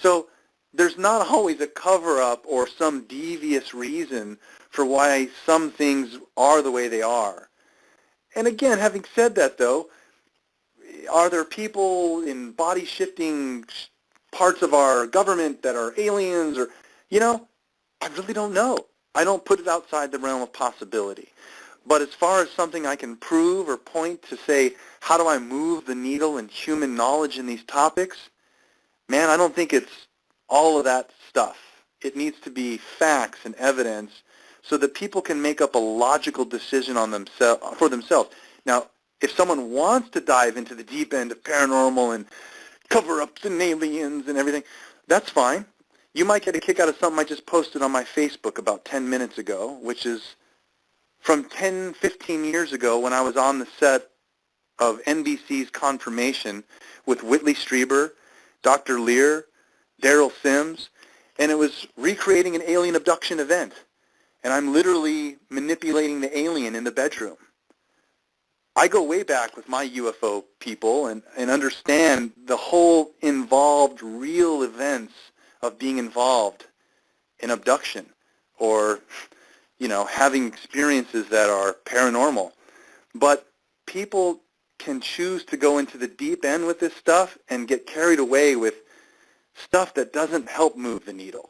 C: So there's not always a cover-up or some devious reason for why some things are the way they are. And again, having said that, though, are there people in body-shifting parts of our government that are aliens? Or, I really don't know. I don't put it outside the realm of possibility. But as far as something I can prove or point to say, how do I move the needle in human knowledge in these topics? Man, I don't think it's all of that stuff. It needs to be facts and evidence so that people can make up a logical decision for themselves. Now, if someone wants to dive into the deep end of paranormal and cover-ups and aliens and everything, that's fine. You might get a kick out of something I just posted on my Facebook about 10 minutes ago, which is from 10, 15 years ago when I was on the set of NBC's Confirmation with Whitley Strieber, Dr. Lear, Daryl Sims, and it was recreating an alien abduction event. And I'm literally manipulating the alien in the bedroom. I go way back with my UFO people and understand the whole involved real events of being involved in abduction or, having experiences that are paranormal. But people can choose to go into the deep end with this stuff and get carried away with stuff that doesn't help move the needle.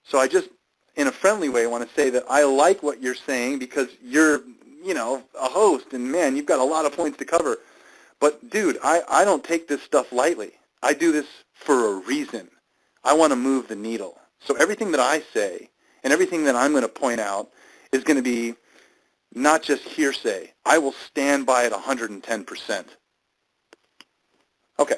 C: So I just, in a friendly way, want to say that I like what you're saying because you're, a host, and man, you've got a lot of points to cover. But dude, I don't take this stuff lightly. I do this for a reason. I want to move the needle. So everything that I say and everything that I'm going to point out is going to be not just hearsay. I will stand by it 110%. Okay,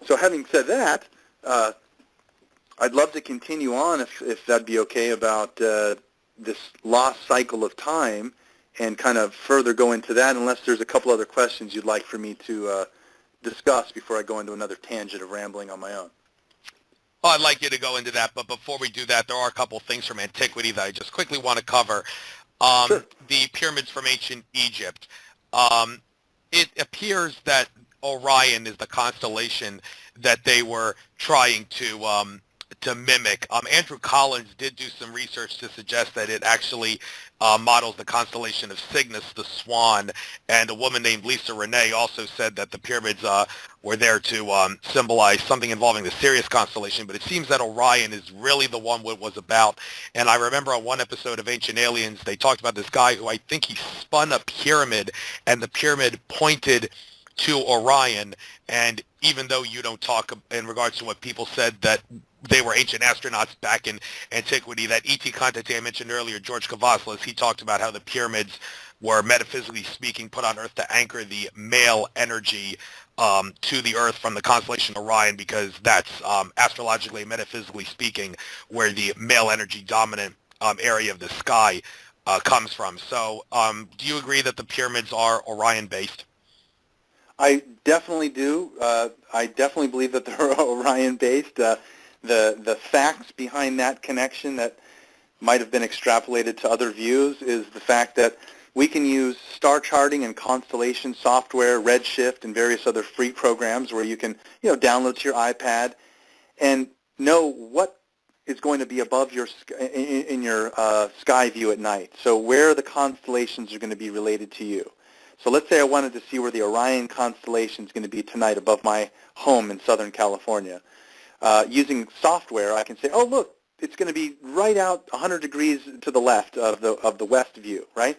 C: so having said that, I'd love to continue on if that'd be okay about this lost cycle of time and kind of further go into that, unless there's a couple other questions you'd like for me to discuss before I go into another tangent of rambling on my own.
B: Oh, I'd like you to go into that, but before we do that, there are a couple of things from antiquity that I just quickly want to cover.
C: Sure.
B: The pyramids from ancient Egypt. It appears that Orion is the constellation that they were trying to mimic. Andrew Collins did do some research to suggest that it actually models the constellation of Cygnus, the swan, and a woman named Lisa Renee also said that the pyramids were there to symbolize something involving the Sirius constellation, but it seems that Orion is really the one what it was about. And I remember on one episode of Ancient Aliens, they talked about this guy who I think he spun a pyramid, and the pyramid pointed to Orion. And even though you don't talk in regards to what people said that they were ancient astronauts back in antiquity, that E.T. contactee I mentioned earlier, George Kavaslis, he talked about how the pyramids were, metaphysically speaking, put on Earth to anchor the male energy to the Earth from the constellation Orion, because that's astrologically and metaphysically speaking where the male energy dominant area of the sky comes from. So do you agree that the pyramids are Orion-based?
C: I definitely do. I definitely believe that they're Orion-based. The facts behind that connection that might have been extrapolated to other views is the fact that we can use star charting and constellation software, Redshift, and various other free programs where you can, download to your iPad and know what is going to be above your in your sky view at night. So where the constellations are going to be related to you. So let's say I wanted to see where the Orion constellation is going to be tonight above my home in Southern California. Using software, I can say, oh, look, it's going to be right out 100 degrees to the left of the west view, right?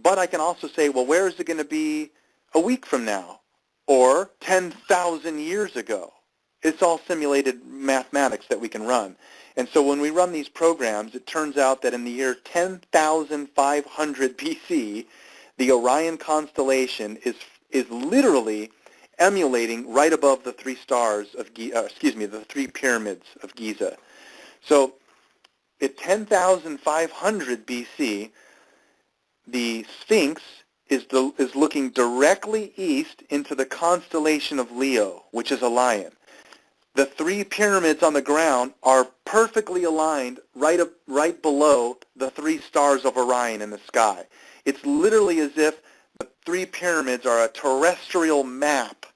C: But I can also say, well, where is it going to be a week from now or 10,000 years ago? It's all simulated mathematics that we can run. And so when we run these programs, it turns out that in the year 10,500 BC, the Orion constellation is literally emulating right above the three stars of the three pyramids of Giza. So at 10,500 BC, the Sphinx is looking directly east into the constellation of Leo, which is a lion. The three pyramids on the ground are perfectly aligned right below the three stars of Orion in the sky. It's literally as if the three pyramids are a terrestrial map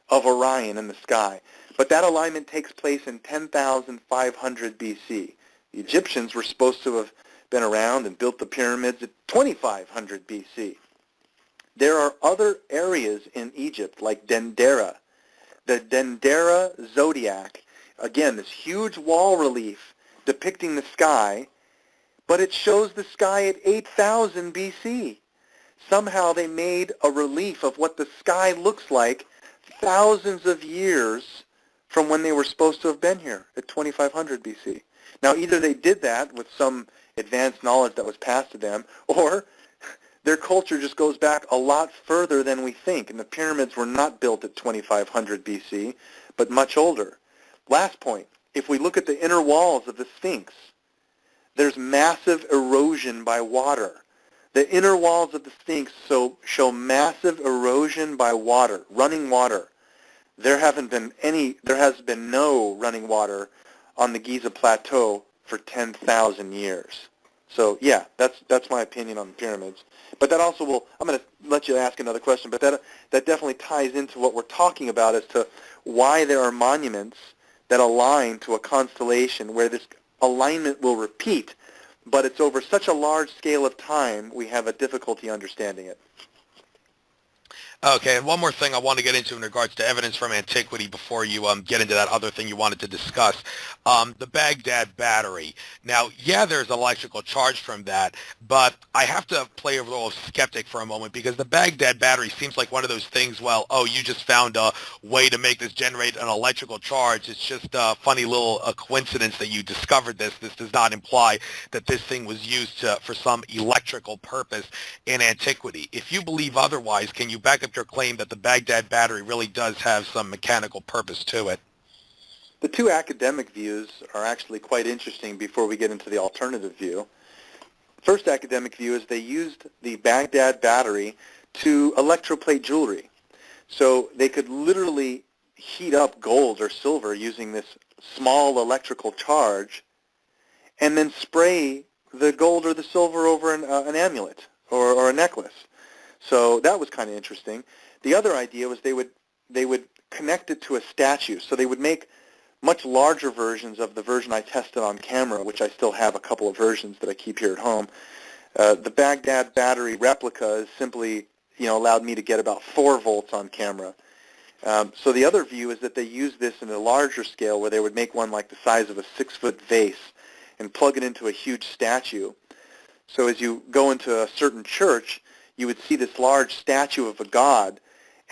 C: of Orion in the sky. But that alignment takes place in 10,500 BC. The Egyptians were supposed to have been around and built the pyramids at 2,500 BC. There are other areas in Egypt like Dendera. The Dendera zodiac, again, this huge wall relief depicting the sky, but it shows the sky at 8,000 BC. Somehow they made a relief of what the sky looks like thousands of years from when they were supposed to have been here at 2,500 BC. Now, either they did that with some advanced knowledge that was passed to them, or their culture just goes back a lot further than we think, and the pyramids were not built at 2,500 BC, but much older. Last point, if we look at the inner walls of the Sphinx, there's massive erosion by water. The inner walls of the Sphinx show massive erosion by water, running water. There has been no running water on the Giza Plateau for 10,000 years. So yeah, that's my opinion on the pyramids. But that also I'm going to let you ask another question, but that definitely ties into what we're talking about as to why there are monuments that align to a constellation where this alignment will repeat, but it's over such a large scale of time, we have a difficulty understanding it.
B: Okay, and one more thing I want to get into in regards to evidence from antiquity before you get into that other thing you wanted to discuss. The Baghdad battery. Now, yeah, there's electrical charge from that, but I have to play a role of skeptic for a moment because the Baghdad battery seems like one of those things, well, oh, you just found a way to make this generate an electrical charge. It's just a funny little coincidence that you discovered this. This does not imply that this thing was used for some electrical purpose in antiquity. If you believe otherwise, can you back up your claim that the Baghdad battery really does have some mechanical purpose to it?
C: The two academic views are actually quite interesting before we get into the alternative view. First academic view is they used the Baghdad battery to electroplate jewelry. So they could literally heat up gold or silver using this small electrical charge and then spray the gold or the silver over an amulet or a necklace. So that was kind of interesting. The other idea was they would connect it to a statue. So they would make much larger versions of the version I tested on camera, which I still have a couple of versions that I keep here at home. The Baghdad battery replica is simply, allowed me to get about 4 volts on camera. So the other view is that they use this in a larger scale where they would make one like the size of a 6-foot vase and plug it into a huge statue. So as you go into a certain church, you would see this large statue of a god,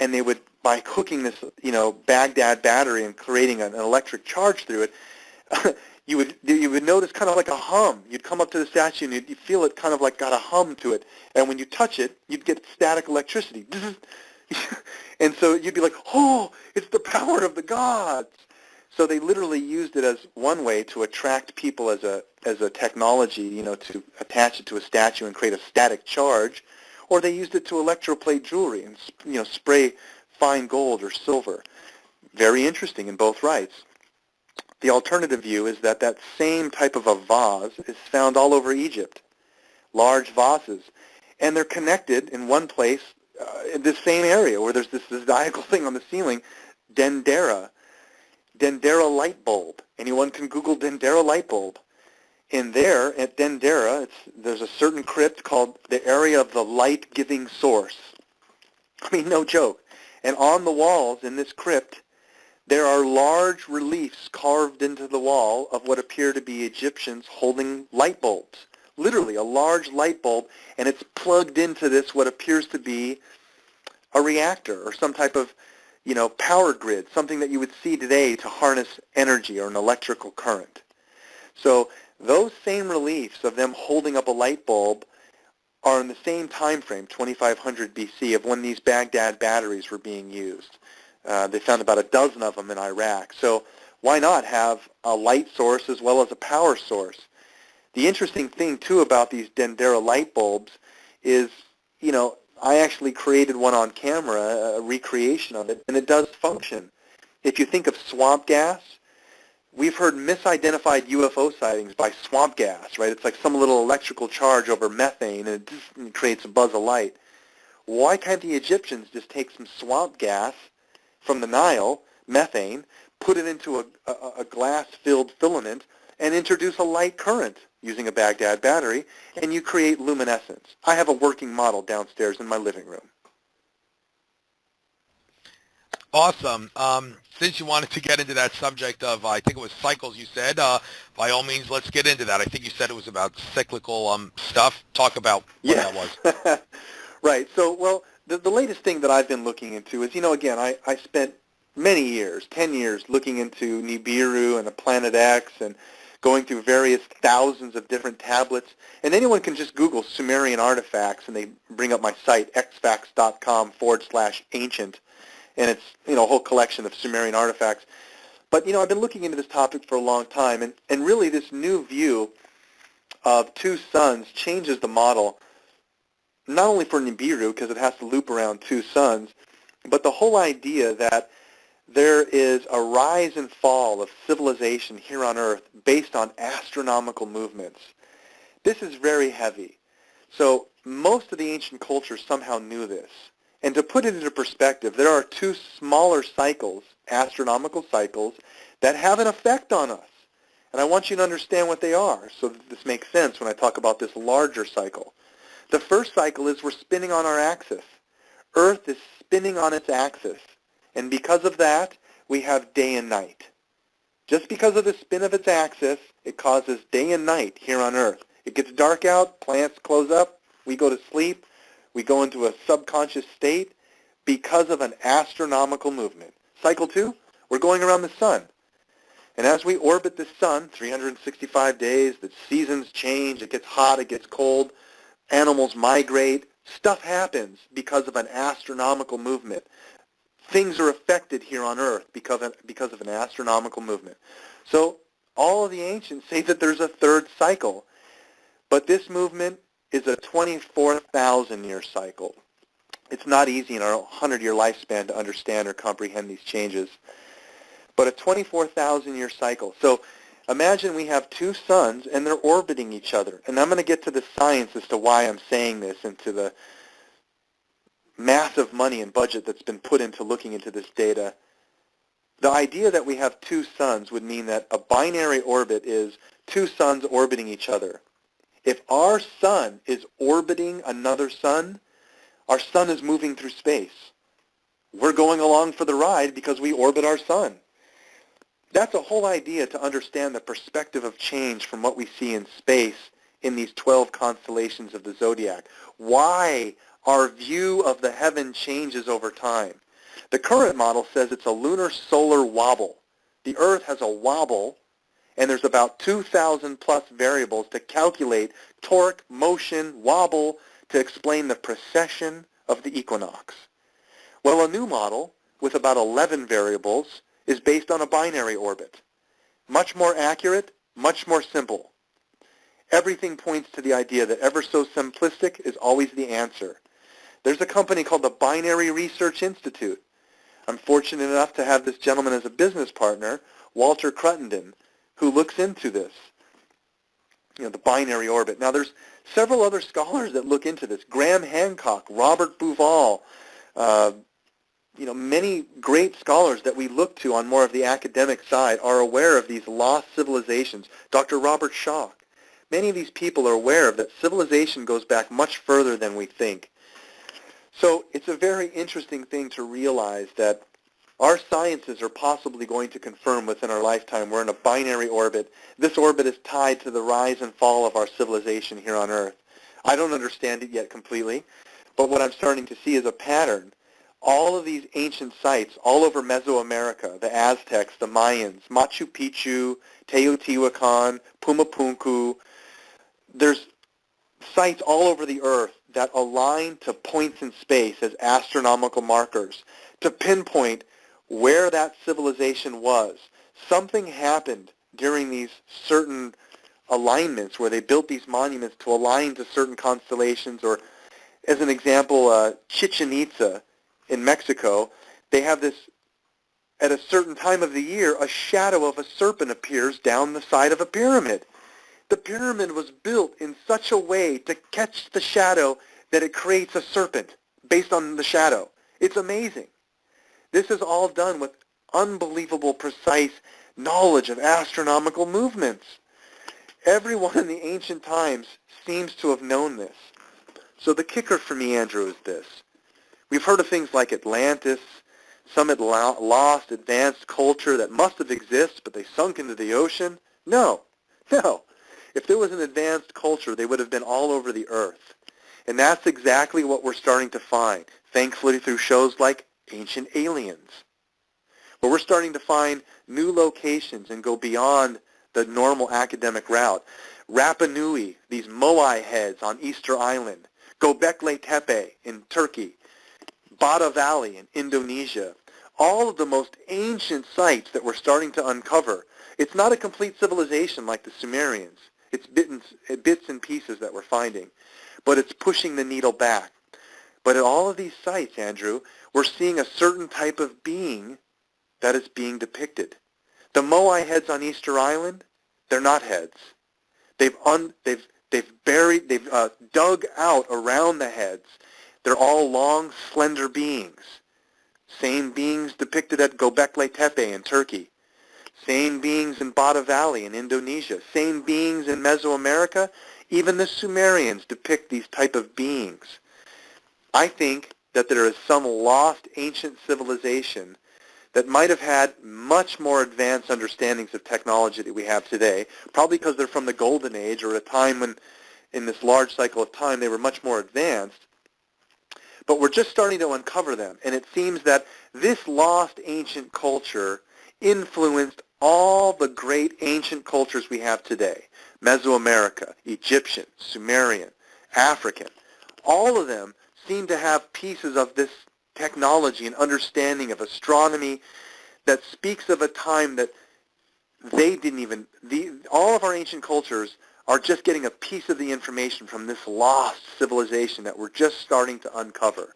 C: and they would, by hooking this, Baghdad battery and creating an electric charge through it, you would notice kind of like a hum. You'd come up to the statue and you'd feel it kind of like got a hum to it. And when you touch it, you'd get static electricity. And so you'd be like, oh, it's the power of the gods. So they literally used it as one way to attract people as a technology, to attach it to a statue and create a static charge. Or they used it to electroplate jewelry and, spray fine gold or silver. Very interesting in both rights. The alternative view is that that same type of a vase is found all over Egypt, large vases, and they're connected in one place in this same area where there's this diagonal thing on the ceiling, Dendera light bulb. Anyone can Google Dendera light bulb. In there, at Dendera, there's a certain crypt called the Area of the Light-Giving Source. I mean, no joke. And on the walls in this crypt, there are large reliefs carved into the wall of what appear to be Egyptians holding light bulbs. Literally, a large light bulb, and it's plugged into this what appears to be a reactor or some type of, power grid, something that you would see today to harness energy or an electrical current. So those same reliefs of them holding up a light bulb are in the same time frame, 2500 BC, of when these Baghdad batteries were being used. They found about a dozen of them in Iraq. So why not have a light source as well as a power source? The interesting thing, too, about these Dendera light bulbs is, I actually created one on camera, a recreation of it, and it does function. If you think of swamp gas, we've heard misidentified UFO sightings by swamp gas, right? It's like some little electrical charge over methane, and it just creates a buzz of light. Why can't the Egyptians just take some swamp gas from the Nile, methane, put it into a glass-filled filament, and introduce a light current using a Baghdad battery, and you create luminescence? I have a working model downstairs in my living room.
B: Awesome. Since you wanted to get into that subject of, I think it was cycles you said, by all means, let's get into that. I think you said it was about cyclical stuff. Talk about what that was.
C: Right. So, well, the latest thing that I've been looking into is, again, I spent many years, 10 years, looking into Nibiru and the Planet X and going through various thousands of different tablets. And anyone can just Google Sumerian artifacts, and they bring up my site, xfacts.com/ancient. And it's, a whole collection of Sumerian artifacts. But, I've been looking into this topic for a long time, and really this new view of 2 suns changes the model, not only for Nibiru, because it has to loop around 2 suns, but the whole idea that there is a rise and fall of civilization here on Earth based on astronomical movements. This is very heavy. So most of the ancient cultures somehow knew this. And to put it into perspective, there are 2 smaller cycles, astronomical cycles, that have an effect on us. And I want you to understand what they are so that this makes sense when I talk about this larger cycle. The first cycle is we're spinning on our axis. Earth is spinning on its axis. And because of that, we have day and night. Just because of the spin of its axis, it causes day and night here on Earth. It gets dark out, plants close up, we go to sleep, we go into a subconscious state because of an astronomical movement. Cycle 2, we're going around the sun. And as we orbit the sun, 365 days, the seasons change, it gets hot, it gets cold, animals migrate, stuff happens because of an astronomical movement. Things are affected here on Earth because of an astronomical movement. So all of the ancients say that there's a third cycle, but this movement is a 24,000-year cycle. It's not easy in our 100-year lifespan to understand or comprehend these changes, but a 24,000-year cycle. So imagine we have 2 suns, and they're orbiting each other. And I'm going to get to the science as to why I'm saying this and to the massive money and budget that's been put into looking into this data. The idea that we have 2 suns would mean that a binary orbit is 2 suns orbiting each other. If our sun is orbiting another sun, our sun is moving through space. We're going along for the ride because we orbit our sun. That's a whole idea to understand the perspective of change from what we see in space in these 12 constellations of the zodiac. Why our view of the heaven changes over time. The current model says it's a lunar solar wobble. The Earth has a wobble, and there's about 2,000 plus variables to calculate torque, motion, wobble, to explain the precession of the equinox. Well, a new model with about 11 variables is based on a binary orbit. Much more accurate, much more simple. Everything points to the idea that ever so simplistic is always the answer. There's a company called the Binary Research Institute. I'm fortunate enough to have this gentleman as a business partner, Walter Cruttenden, who looks into this, the binary orbit. Now, there's several other scholars that look into this. Graham Hancock, Robert Bauval, many great scholars that we look to on more of the academic side are aware of these lost civilizations. Dr. Robert Schoch. Many of these people are aware of that civilization goes back much further than we think. So it's a very interesting thing to realize that our sciences are possibly going to confirm within our lifetime we're in a binary orbit. This orbit is tied to the rise and fall of our civilization here on Earth. I don't understand it yet completely, but what I'm starting to see is a pattern. All of these ancient sites all over Mesoamerica, the Aztecs, the Mayans, Machu Picchu, Teotihuacan, Pumapunku, there's sites all over the Earth that align to points in space as astronomical markers to pinpoint where that civilization was. Something happened during these certain alignments where they built these monuments to align to certain constellations, or as an example, Chichen Itza in Mexico, they have this, at a certain time of the year, a shadow of a serpent appears down the side of a pyramid. The pyramid was built in such a way to catch the shadow that it creates a serpent based on the shadow. It's amazing. This is all done with unbelievable precise knowledge of astronomical movements. Everyone in the ancient times seems to have known this. So the kicker for me, Andrew, is this. We've heard of things like Atlantis. Some had lost advanced culture that must have existed, but they sunk into the ocean. No. If there was an advanced culture, they would have been all over the Earth. And that's exactly what we're starting to find, thankfully through shows like Ancient Aliens, where we're starting to find new locations and go beyond the normal academic route. Rapa Nui, these Moai heads on Easter Island, Göbekli Tepe in Turkey, Bada Valley in Indonesia, all of the most ancient sites that we're starting to uncover. It's not a complete civilization like the Sumerians. It's bits and pieces that we're finding, but it's pushing the needle back. But at all of these sites, Andrew, we're seeing a certain type of being that is being depicted. The Moai heads on Easter Island, they're not heads. They've dug out around the heads. They're all long, slender beings. Same beings depicted at Göbekli Tepe in Turkey. Same beings in Bada Valley in Indonesia. Same beings in Mesoamerica. Even the Sumerians depict these type of beings. I think that there is some lost ancient civilization that might have had much more advanced understandings of technology that we have today, probably because they're from the Golden Age or a time when, in this large cycle of time, they were much more advanced. But we're just starting to uncover them, and it seems that this lost ancient culture influenced all the great ancient cultures we have today. Mesoamerica, Egyptian, Sumerian, African, all of them seem to have pieces of this technology and understanding of astronomy that speaks of a time that they didn't even, all of our ancient cultures are just getting a piece of the information from this lost civilization that we're just starting to uncover.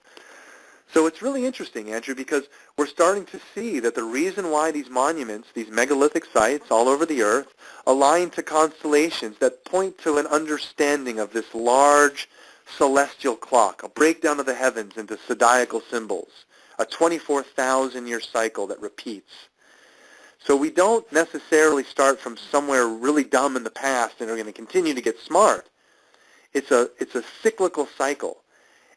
C: So it's really interesting, Andrew, because we're starting to see that the reason why these monuments, these megalithic sites all over the Earth, align to constellations that point to an understanding of this large celestial clock, a breakdown of the heavens into zodiacal symbols, a 24,000-year cycle that repeats. So we don't necessarily start from somewhere really dumb in the past and are going to continue to get smart. It's a cyclical cycle.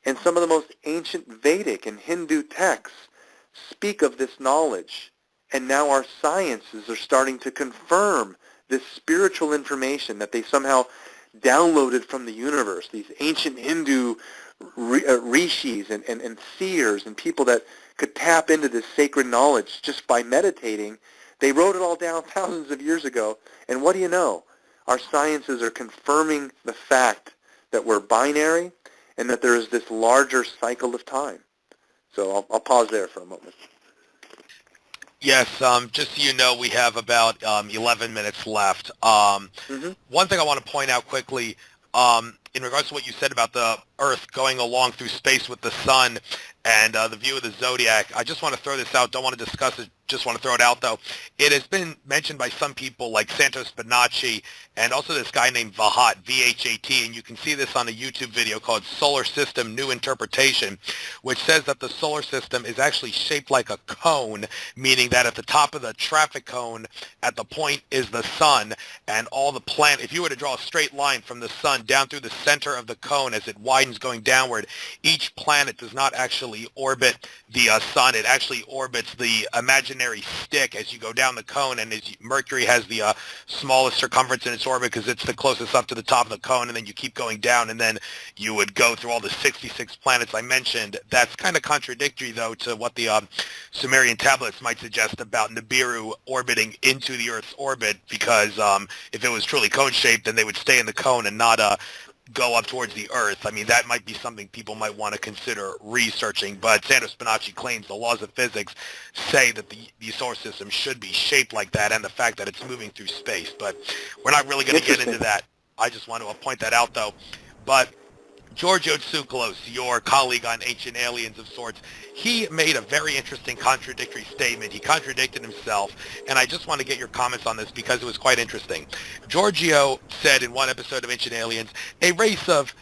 C: And some of the most ancient Vedic and Hindu texts speak of this knowledge. And now our sciences are starting to confirm this spiritual information that they somehow downloaded from the universe. These ancient Hindu rishis and seers and people that could tap into this sacred knowledge just by meditating, they wrote it all down thousands of years ago. And what do you know? Our sciences are confirming the fact that we're binary and that there is this larger cycle of time. So I'll pause there for a moment.
B: Yes, just so you know, we have about 11 minutes left. One thing I want to point out quickly, in regards to what you said about the Earth going along through space with the sun and the view of the zodiac, I just want to throw this out. Don't want to discuss it. Just want to throw it out, though. It has been mentioned by some people like Santos Bonacci and also this guy named Vahat, V-H-A-T, and you can see this on a YouTube video called Solar System New Interpretation, which says that the solar system is actually shaped like a cone, meaning that at the top of the traffic cone, at the point is the sun, and all the planet, if you were to draw a straight line from the sun down through the center of the cone as it widens going downward, each planet does not actually orbit the sun. It actually orbits the imaginary stick as you go down the cone, and Mercury has the smallest circumference in its orbit because it's the closest up to the top of the cone, and then you keep going down, and then you would go through all the 66 planets I mentioned. That's kind of contradictory, though, to what the Sumerian tablets might suggest about Nibiru orbiting into the Earth's orbit, because if it was truly cone-shaped, then they would stay in the cone and not go up towards the Earth. I mean, that might be something people might want to consider researching, but Santos Bonacci claims the laws of physics say that the solar system should be shaped like that, and the fact that it's moving through space. But we're not really going to get into that. I just want to point that out, though. But Giorgio Tsoukalos, your colleague on Ancient Aliens of sorts, he made a very interesting contradictory statement. He contradicted himself, and I just want to get your comments on this because it was quite interesting. Giorgio said in one episode of Ancient Aliens, a race of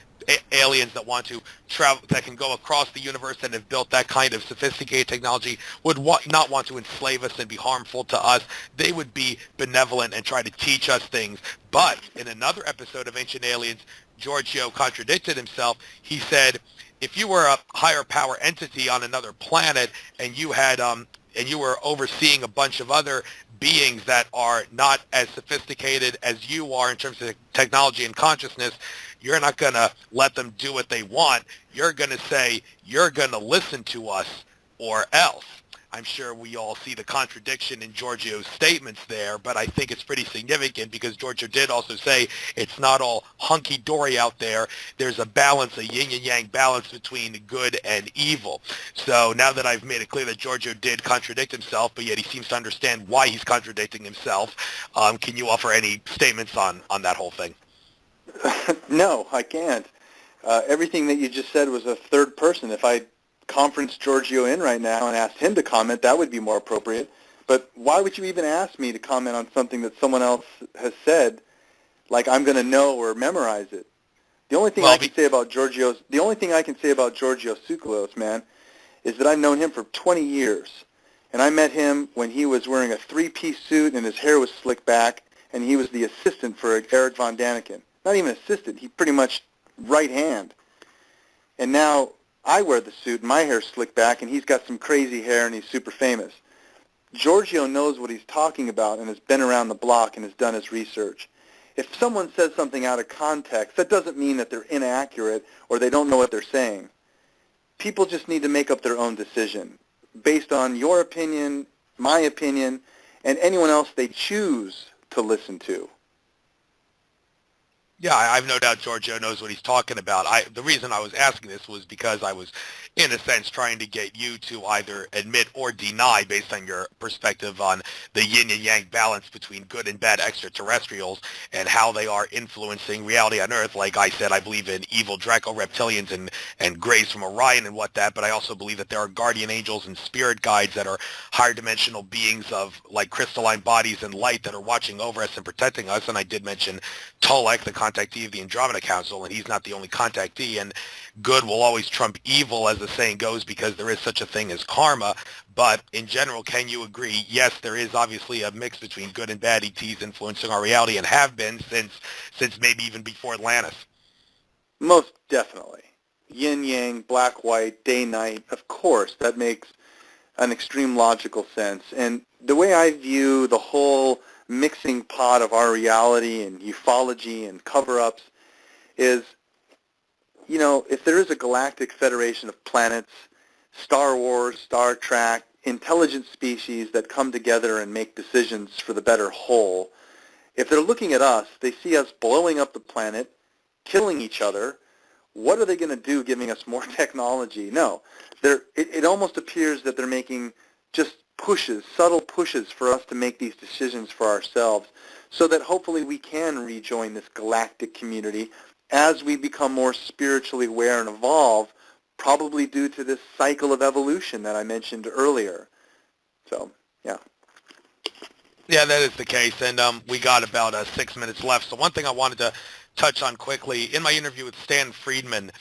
B: aliens that want to travel, that can go across the universe and have built that kind of sophisticated technology would not want to enslave us and be harmful to us. They would be benevolent and try to teach us things. But in another episode of Ancient Aliens, Giorgio contradicted himself. He said, if you were a higher power entity on another planet and you had and you were overseeing a bunch of other beings that are not as sophisticated as you are in terms of technology and consciousness, you're not going to let them do what they want. You're going to say, you're going to listen to us or else. I'm sure we all see the contradiction in Giorgio's statements there, but I think it's pretty significant because Giorgio did also say it's not all hunky-dory out there. There's a balance, a yin and yang balance between good and evil. So now that I've made it clear that Giorgio did contradict himself, but yet he seems to understand why he's contradicting himself, can you offer any statements on that whole thing?
C: No, I can't. Everything that you just said was a third person. If I conference Giorgio in right now and asked him to comment, that would be more appropriate. But why would you even ask me to comment on something that someone else has said, like I'm going to know or memorize it? The only thing I can say about Giorgio Tsoukalos, man, is that I've known him for 20 years. And I met him when he was wearing a three-piece suit and his hair was slicked back, and he was the assistant for Eric von Daniken. Not even assistant, he pretty much right hand. And now I wear the suit, my hair's slicked back, and he's got some crazy hair, and he's super famous. Giorgio knows what he's talking about and has been around the block and has done his research. If someone says something out of context, that doesn't mean that they're inaccurate or they don't know what they're saying. People just need to make up their own decision based on your opinion, my opinion, and anyone else they choose to listen to.
B: Yeah, I've no doubt Giorgio knows what he's talking about. The reason I was asking this was because I was, in a sense, trying to get you to either admit or deny, based on your perspective on the yin and yang balance between good and bad extraterrestrials and how they are influencing reality on Earth. Like I said, I believe in evil Draco-reptilians and Greys from Orion and whatnot, but I also believe that there are guardian angels and spirit guides that are higher dimensional beings of like crystalline bodies and light that are watching over us and protecting us. And I did mention Tolek, the contactee of the Andromeda Council, and he's not the only contactee, and good will always trump evil, as the saying goes, because there is such a thing as karma. But in general, can you agree, yes, there is obviously a mix between good and bad ETs influencing our reality and have been since maybe even before Atlantis?
C: Most definitely. Yin-yang, black-white, day-night, of course, that makes an extreme logical sense. And the way I view the whole mixing pot of our reality and ufology and cover-ups is, if there is a galactic federation of planets, Star Wars, Star Trek, intelligent species that come together and make decisions for the better whole, if they're looking at us, they see us blowing up the planet, killing each other. What are they going to do giving us more technology? No. It almost appears that they're making just pushes, subtle pushes for us to make these decisions for ourselves so that hopefully we can rejoin this galactic community as we become more spiritually aware and evolve, probably due to this cycle of evolution that I mentioned earlier. So, yeah.
B: Yeah, that is the case, and we got about 6 minutes left. So one thing I wanted to touch on quickly, in my interview with Stan Friedman,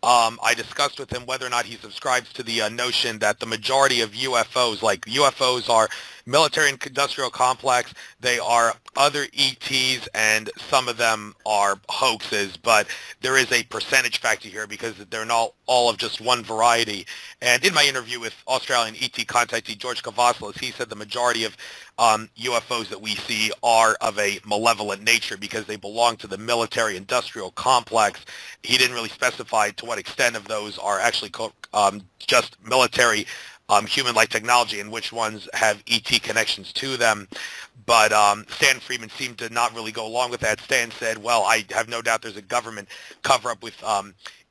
B: I discussed with him whether or not he subscribes to the notion that the majority of UFOs, like UFOs are military and industrial complex, they are other ETs, and some of them are hoaxes, but there is a percentage factor here because they're not all of just one variety. And in my interview with Australian ET contactee George Kavaslis, he said the majority of UFOs that we see are of a malevolent nature because they belong to the military-industrial complex. He didn't really specify to what extent of those are actually just military human-like technology and which ones have ET connections to them. But Stan Friedman seemed to not really go along with that. Stan said, well, I have no doubt there's a government cover-up with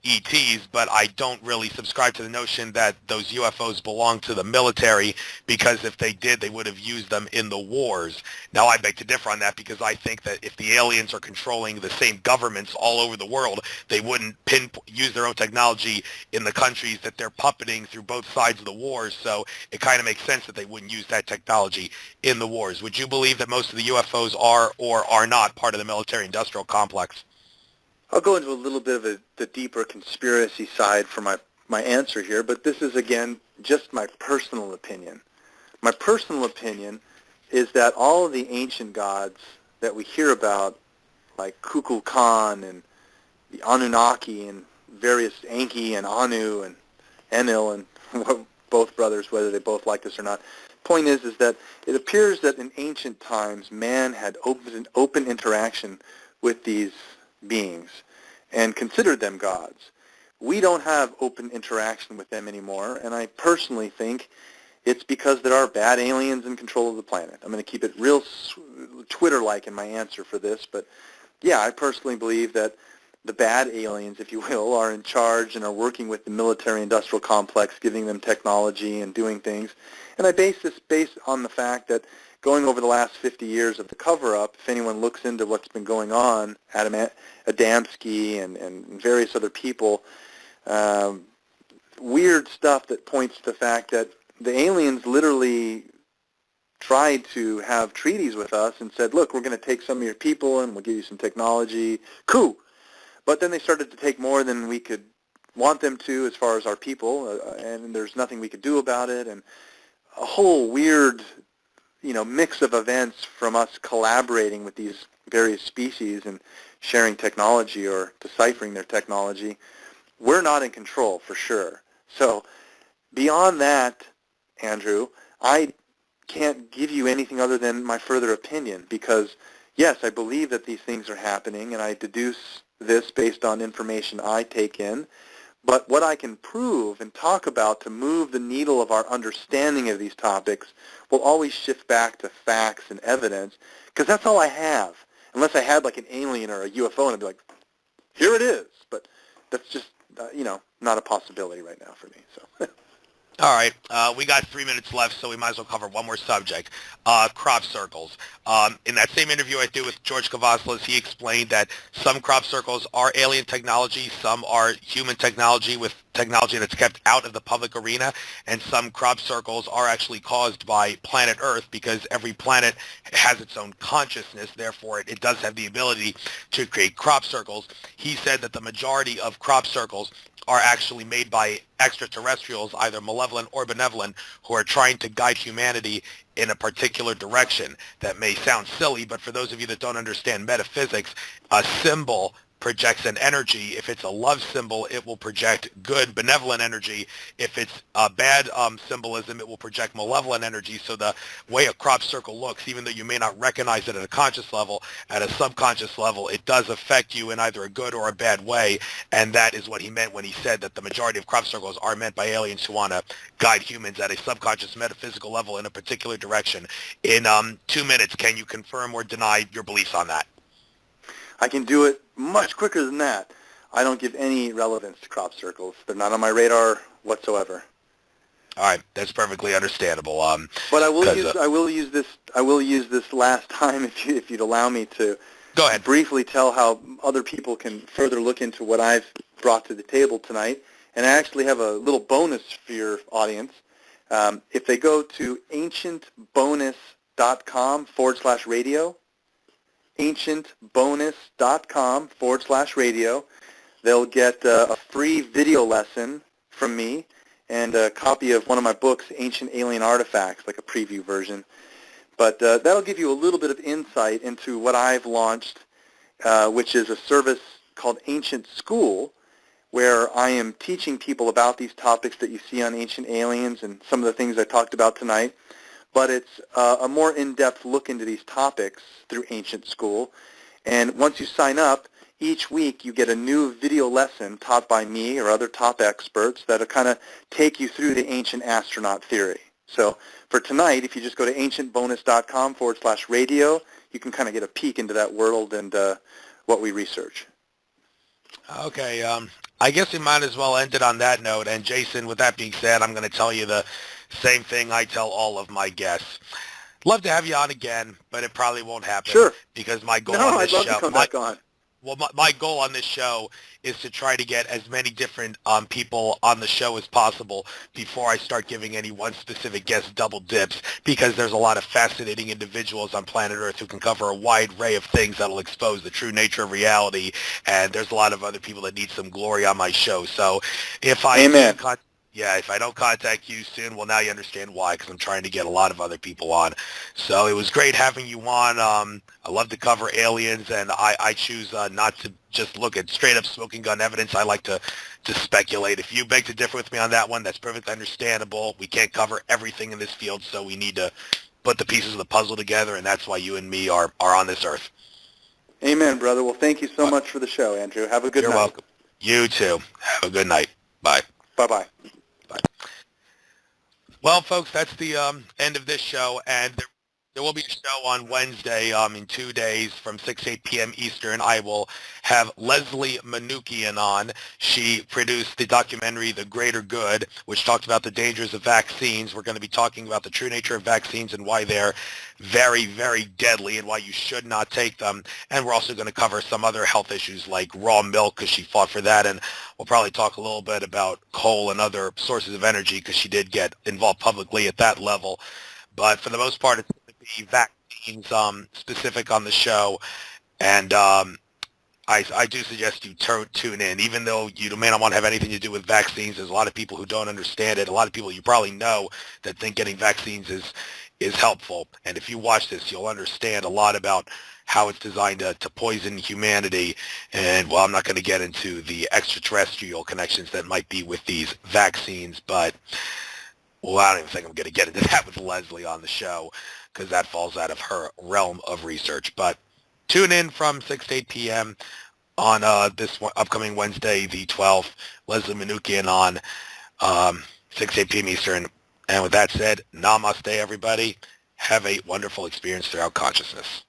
B: ETs, but I don't really subscribe to the notion that those UFOs belong to the military, because if they did, they would have used them in the wars. Now, I beg to differ on that, because I think that if the aliens are controlling the same governments all over the world, they wouldn't use their own technology in the countries that they're puppeting through both sides of the wars, so it kind of makes sense that they wouldn't use that technology in the wars. Would you believe that most of the UFOs are or are not part of the military-industrial complex?
C: I'll go into a little bit of the deeper conspiracy side for my answer here, but this is, again, just my personal opinion. My personal opinion is that all of the ancient gods that we hear about, like Kukulkan and the Anunnaki and various Enki and Anu and Enlil and both brothers, whether they both like this or not, point is that it appears that in ancient times man had open interaction with these beings and considered them gods. We don't have open interaction with them anymore, and I personally think it's because there are bad aliens in control of the planet. I'm going to keep it real Twitter-like in my answer for this, but yeah, I personally believe that the bad aliens, if you will, are in charge and are working with the military-industrial complex, giving them technology and doing things. And I base this based on the fact that going over the last 50 years of the cover-up, if anyone looks into what's been going on, Adamski and various other people, weird stuff that points to the fact that the aliens literally tried to have treaties with us and said, look, we're going to take some of your people and we'll give you some technology. Cool. But then they started to take more than we could want them to as far as our people, and there's nothing we could do about it, and a whole weird mix of events from us collaborating with these various species and sharing technology or deciphering their technology. We're not in control, for sure. So beyond that, Andrew, I can't give you anything other than my further opinion, because, yes, I believe that these things are happening, and I deduce this based on information I take in. But what I can prove and talk about to move the needle of our understanding of these topics will always shift back to facts and evidence, because that's all I have. Unless I had like an alien or a UFO and I'd be like, here it is. But that's just, not a possibility right now for me. So.
B: All right, we got 3 minutes left, so we might as well cover one more subject, crop circles. In that same interview I did with George Kavaslis, he explained that some crop circles are alien technology, some are human technology with technology that's kept out of the public arena, and some crop circles are actually caused by planet Earth, because every planet has its own consciousness, therefore it does have the ability to create crop circles. He said that the majority of crop circles are actually made by extraterrestrials, either malevolent or benevolent, who are trying to guide humanity in a particular direction. That may sound silly, but for those of you that don't understand metaphysics, a symbol projects an energy. If it's a love symbol, it will project good, benevolent energy. If it's a bad symbolism, it will project malevolent energy. So the way a crop circle looks, even though you may not recognize it at a conscious level, at a subconscious level, it does affect you in either a good or a bad way. And that is what he meant when he said that the majority of crop circles are meant by aliens who want to guide humans at a subconscious metaphysical level in a particular direction. In 2 minutes, can you confirm or deny your beliefs on that?
C: I can do it much quicker than that. I don't give any relevance to crop circles. They're not on my radar whatsoever.
B: All right, that's perfectly understandable.
C: But I will use this last time if you'd allow me to.
B: Go ahead.
C: Briefly tell how other people can further look into what I've brought to the table tonight. And I actually have a little bonus for your audience. If they go to ancientbonus.com/radio, ancientbonus.com/radio, they'll get a free video lesson from me and a copy of one of my books, Ancient Alien Artifacts, like a preview version. But that'll give you a little bit of insight into what I've launched, which is a service called Ancient School, where I am teaching people about these topics that you see on Ancient Aliens and some of the things I talked about tonight. But it's a more in-depth look into these topics through Ancient School. And once you sign up, each week you get a new video lesson taught by me or other top experts that'll kind of take you through the ancient astronaut theory. So for tonight, if you just go to ancientbonus.com/radio, you can kind of get a peek into that world and what we research.
B: Okay, I guess we might as well end it on that note. And Jason, with that being said, I'm going to tell you the same thing I tell all of my guests. Love to have you on again, but it probably won't happen.
C: Sure.
B: Because my goal on this
C: I'd love
B: show,
C: to come back on.
B: Well, my goal on this show is to try to get as many different people on the show as possible before I start giving any one specific guest double dips, because there's a lot of fascinating individuals on planet Earth who can cover a wide array of things that will expose the true nature of reality, and there's a lot of other people that need some glory on my show. So if I
C: Amen.
B: if I don't contact you soon, well, now you understand why, because I'm trying to get a lot of other people on. So it was great having you on. I love to cover aliens, and I choose not to just look at straight-up smoking gun evidence. I like to speculate. If you beg to differ with me on that one, that's perfectly understandable. We can't cover everything in this field, so we need to put the pieces of the puzzle together, and that's why you and me are on this earth.
C: Amen, brother. Well, thank you so much for the show, Andrew. Have a good night.
B: You're welcome. You too. Have a good night. Bye.
C: Bye-bye.
B: Bye. Well, folks, that's the end of this show, and there will be a show on Wednesday in 2 days from 6 to 8 p.m. Eastern. I will have Leslie Manoukian on. She produced the documentary The Greater Good, which talked about the dangers of vaccines. We're going to be talking about the true nature of vaccines and why they're very, very deadly and why you should not take them. And we're also going to cover some other health issues like raw milk, because she fought for that. And we'll probably talk a little bit about coal and other sources of energy, because she did get involved publicly at that level. But for the most part, it's going to be vaccines specific on the show. And I do suggest you tune in, even though you may not want to have anything to do with vaccines. There's a lot of people who don't understand it. A lot of people you probably know that think getting vaccines is helpful. And if you watch this, you'll understand a lot about how it's designed to poison humanity. And, well, I'm not going to get into the extraterrestrial connections that might be with these vaccines, but, well, I don't even think I'm going to get into that with Leslie on the show, because that falls out of her realm of research. But tune in from 6 to 8 p.m. on this upcoming Wednesday, the 12th. Leslie Manoukian on 6 to 8 p.m. Eastern. And with that said, namaste, everybody. Have a wonderful experience throughout consciousness.